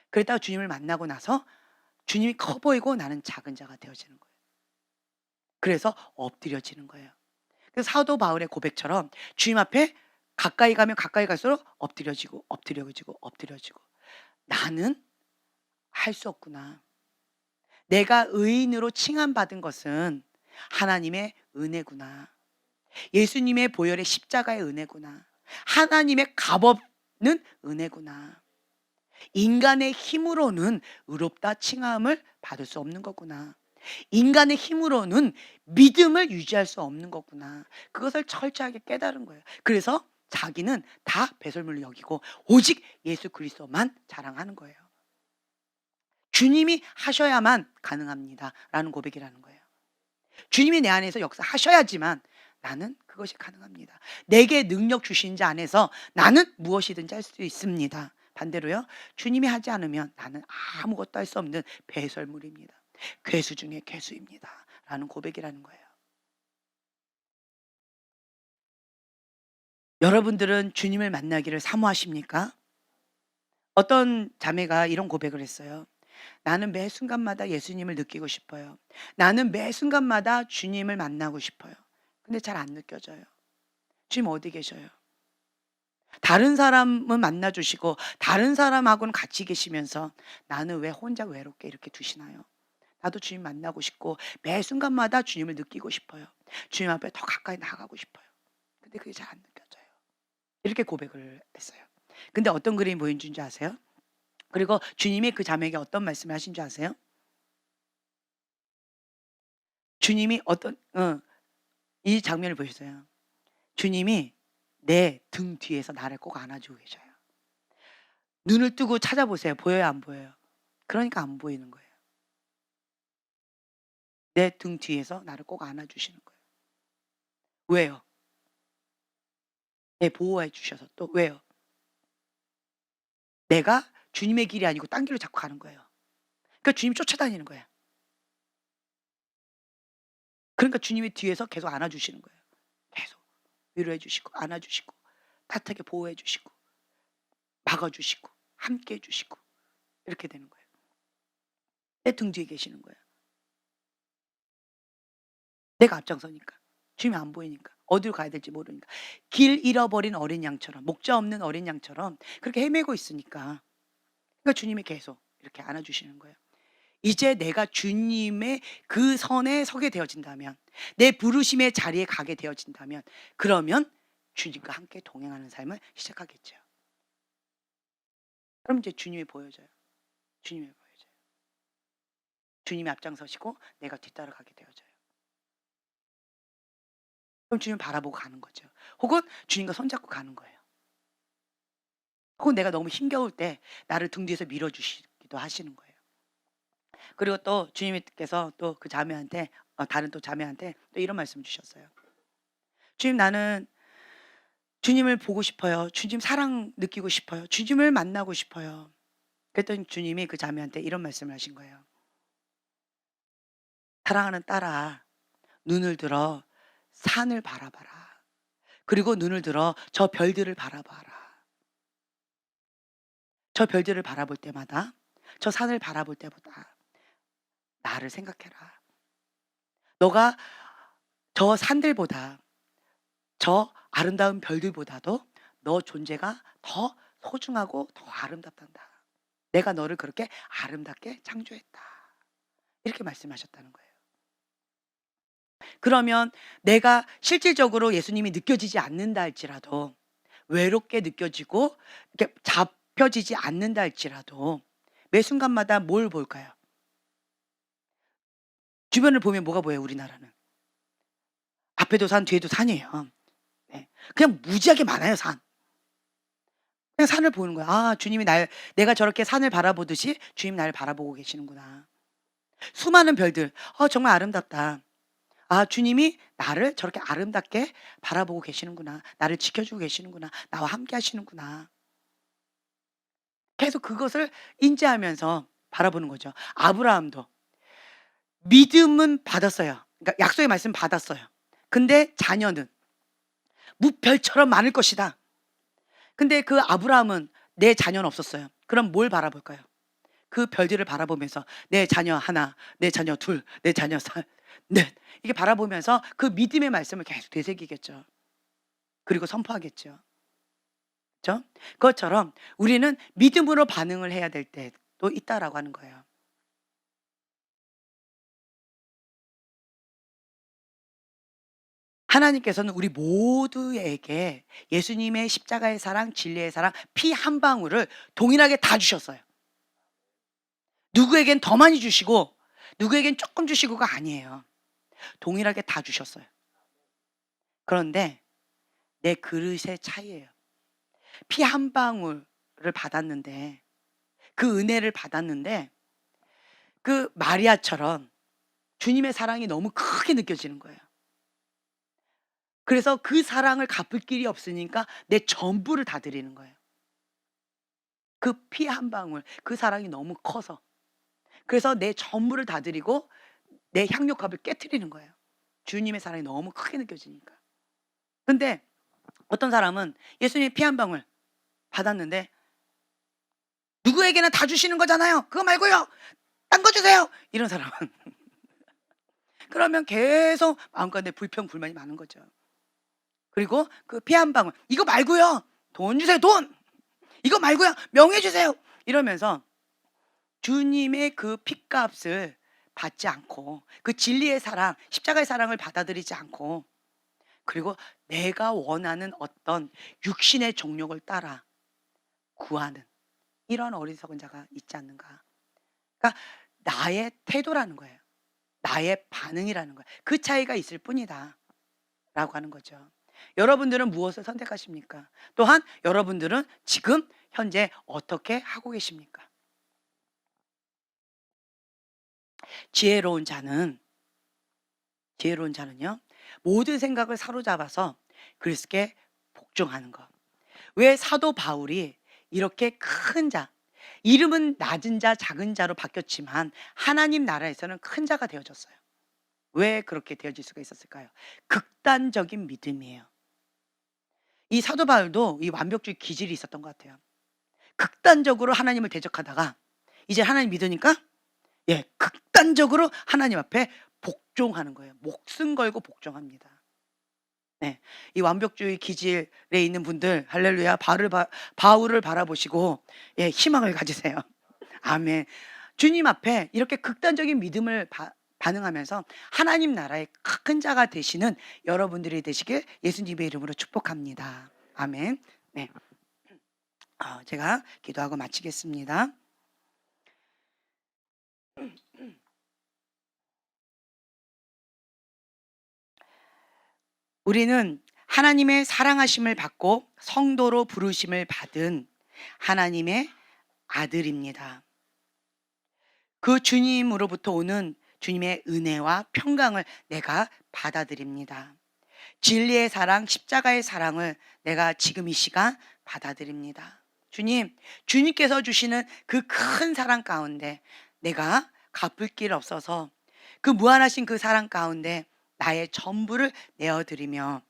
그랬다가 주님을 만나고 나서 주님이 커 보이고 나는 작은 자가 되어지는 거예요. 그래서 엎드려지는 거예요. 그래서 사도 바울의 고백처럼 주님 앞에 가까이 가면 가까이 갈수록 엎드려지고 나는 할 수 없구나. 내가 의인으로 칭함받은 것은 하나님의 은혜구나. 예수님의 보혈의 십자가의 은혜구나. 하나님의 값없는 은혜구나. 인간의 힘으로는 의롭다 칭함을 받을 수 없는 거구나. 인간의 힘으로는 믿음을 유지할 수 없는 거구나. 그것을 철저하게 깨달은 거예요. 그래서 자기는 다 배설물로 여기고 오직 예수 그리스도만 자랑하는 거예요. 주님이 하셔야만 가능합니다 라는 고백이라는 거예요. 주님이 내 안에서 역사하셔야지만 나는 그것이 가능합니다. 내게 능력 주신 자 안에서 나는 무엇이든지 할 수 있습니다. 반대로요. 주님이 하지 않으면 나는 아무것도 할 수 없는 배설물입니다. 괴수 중에 괴수입니다 라는 고백이라는 거예요. 여러분들은 주님을 만나기를 사모하십니까? 어떤 자매가 이런 고백을 했어요. 나는 매 순간마다 예수님을 느끼고 싶어요. 나는 매 순간마다 주님을 만나고 싶어요. 근데 잘 안 느껴져요. 주님 어디 계셔요? 다른 사람은 만나 주시고 다른 사람하고는 같이 계시면서 나는 왜 혼자 외롭게 이렇게 두시나요? 나도 주님 만나고 싶고 매 순간마다 주님을 느끼고 싶어요. 주님 앞에 더 가까이 나가고 싶어요. 근데 그게 잘 안 느껴져요. 이렇게 고백을 했어요. 근데 어떤 그림이 보인 줄 아세요? 그리고 주님이 그 자매에게 어떤 말씀을 하신 줄 아세요? 주님이 이 장면을 보셨어요. 주님이 내 등 뒤에서 나를 꼭 안아주고 계셔요. 눈을 뜨고 찾아보세요. 보여요, 안 보여요? 그러니까 안 보이는 거예요. 내 등 뒤에서 나를 꼭 안아주시는 거예요. 왜요? 내 보호해 주셔서. 또 왜요? 내가 주님의 길이 아니고 딴 길로 자꾸 가는 거예요. 그러니까 주님이 쫓아다니는 거예요. 그러니까 주님이 뒤에서 계속 안아주시는 거예요. 계속 위로해 주시고 안아주시고 따뜻하게 보호해 주시고 막아주시고 함께 해 주시고 이렇게 되는 거예요. 내 등 뒤에 계시는 거예요. 내가 앞장서니까. 주님이 안 보이니까. 어디로 가야 될지 모르니까. 길 잃어버린 어린 양처럼 목자 없는 어린 양처럼 그렇게 헤매고 있으니까. 그러니까 주님이 계속 이렇게 안아주시는 거예요. 이제 내가 주님의 그 선에 서게 되어진다면 내 부르심의 자리에 가게 되어진다면 그러면 주님과 함께 동행하는 삶을 시작하겠죠. 그럼 이제 주님이 보여져요. 주님이 보여져요. 주님이 앞장서시고 내가 뒤따라가게 되어져요. 그럼 주님 바라보고 가는 거죠. 혹은 주님과 손잡고 가는 거예요. 혹은 내가 너무 힘겨울 때 나를 등 뒤에서 밀어주시기도 하시는 거예요. 그리고 또 주님께서 또 그 자매한테 다른 또 자매한테 또 이런 말씀 주셨어요. 주님 나는 주님을 보고 싶어요. 주님 사랑 느끼고 싶어요. 주님을 만나고 싶어요. 그랬더니 주님이 그 자매한테 이런 말씀을 하신 거예요. 사랑하는 딸아, 눈을 들어 산을 바라봐라. 그리고 눈을 들어 저 별들을 바라봐라. 저 별들을 바라볼 때마다, 저 산을 바라볼 때보다 나를 생각해라. 너가 저 산들보다, 저 아름다운 별들보다도 너 존재가 더 소중하고 더 아름답단다. 내가 너를 그렇게 아름답게 창조했다. 이렇게 말씀하셨다는 거예요. 그러면 내가 실질적으로 예수님이 느껴지지 않는다 할지라도, 외롭게 느껴지고 이렇게 잡혀지지 않는다 할지라도 매 순간마다 뭘 볼까요? 주변을 보면 뭐가 보여요, 우리나라는? 앞에도 산, 뒤에도 산이에요. 네. 그냥 무지하게 많아요, 산. 그냥 산을 보는 거야. 아, 주님이 내가 저렇게 산을 바라보듯이 주님 나를 바라보고 계시는구나. 수많은 별들, 정말 아름답다. 아, 주님이 나를 저렇게 아름답게 바라보고 계시는구나. 나를 지켜주고 계시는구나. 나와 함께 하시는구나. 계속 그것을 인지하면서 바라보는 거죠. 아브라함도 믿음은 받았어요. 그러니까 약속의 말씀 받았어요. 근데 자녀는 무별처럼 많을 것이다. 근데 그 아브라함은 내 자녀는 없었어요. 그럼 뭘 바라볼까요? 그 별들을 바라보면서 내 자녀 하나, 내 자녀 둘, 내 자녀 넷, 이게 바라보면서 그 믿음의 말씀을 계속 되새기겠죠. 그리고 선포하겠죠. 그렇죠? 그것처럼 우리는 믿음으로 반응을 해야 될 때도 있다라고 하는 거예요. 하나님께서는 우리 모두에게 예수님의 십자가의 사랑, 진리의 사랑, 피 한 방울을 동일하게 다 주셨어요. 누구에겐 더 많이 주시고 누구에겐 조금 주시고가 아니에요. 동일하게 다 주셨어요. 그런데 내 그릇의 차이예요. 피 한 방울을 받았는데, 그 은혜를 받았는데 그 마리아처럼 주님의 사랑이 너무 크게 느껴지는 거예요. 그래서 그 사랑을 갚을 길이 없으니까 내 전부를 다 드리는 거예요. 그 피 한 방울, 그 사랑이 너무 커서. 그래서 내 전부를 다 드리고 내 향료값을 깨트리는 거예요. 주님의 사랑이 너무 크게 느껴지니까. 근데 어떤 사람은 예수님의 피 한 방울 받았는데 누구에게나 다 주시는 거잖아요. 그거 말고요. 딴 거 주세요. 이런 사람은 그러면 계속 마음가운데 불평 불만이 많은 거죠. 그리고 그 피 한 방울, 이거 말고요. 돈 주세요. 돈. 이거 말고요. 명예 주세요. 이러면서 주님의 그 핏값을 받지 않고 그 진리의 사랑, 십자가의 사랑을 받아들이지 않고, 그리고 내가 원하는 어떤 육신의 정욕을 따라 구하는 이런 어리석은 자가 있지 않는가. 그러니까 나의 태도라는 거예요. 나의 반응이라는 거예요. 그 차이가 있을 뿐이다 라고 하는 거죠. 여러분들은 무엇을 선택하십니까? 또한 여러분들은 지금 현재 어떻게 하고 계십니까? 지혜로운 자는요, 모든 생각을 사로잡아서 그리스도께 복종하는 것. 왜 사도 바울이 이렇게 큰 자, 이름은 낮은 자, 작은 자로 바뀌었지만 하나님 나라에서는 큰 자가 되어졌어요. 왜 그렇게 되어질 수가 있었을까요? 극단적인 믿음이에요. 이 사도 바울도 이 완벽주의 기질이 있었던 것 같아요. 극단적으로 하나님을 대적하다가 이제 하나님 믿으니까 극단적으로 하나님 앞에 복종하는 거예요. 목숨 걸고 복종합니다. 네. 이 완벽주의 기질에 있는 분들, 할렐루야, 바울을 바라보시고 희망을 가지세요. 아멘. 주님 앞에 이렇게 극단적인 믿음을 반응하면서 하나님 나라의 큰 자가 되시는 여러분들이 되시길 예수님의 이름으로 축복합니다. 아멘. 네. 제가 기도하고 마치겠습니다. 우리는 하나님의 사랑하심을 받고 성도로 부르심을 받은 하나님의 아들입니다. 그 주님으로부터 오는 주님의 은혜와 평강을 내가 받아들입니다. 진리의 사랑, 십자가의 사랑을 내가 지금 이 시간 받아들입니다. 주님께서 주시는 그 큰 사랑 가운데 내가 갚을 길 없어서 그 무한하신 그 사랑 가운데 나의 전부를 내어드리며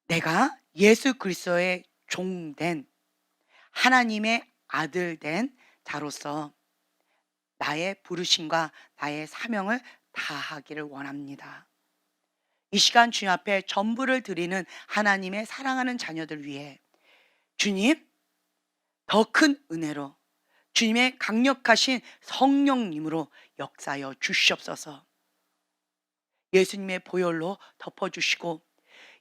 내가 예수 그리스도의 종된 하나님의 아들 된 자로서 나의 부르심과 나의 사명을 다하기를 원합니다. 이 시간 주님 앞에 전부를 드리는 하나님의 사랑하는 자녀들 위해 주님 더 큰 은혜로 주님의 강력하신 성령님으로 역사하여 주시옵소서. 예수님의 보혈로 덮어주시고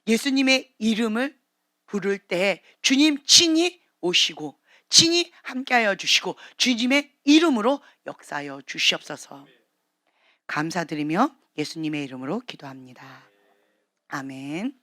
예수님의 이름을 부를 때 주님 친히 오시고 친히 함께하여 주시고 주님의 이름으로 역사하여 주시옵소서. 감사드리며 예수님의 이름으로 기도합니다. 아멘.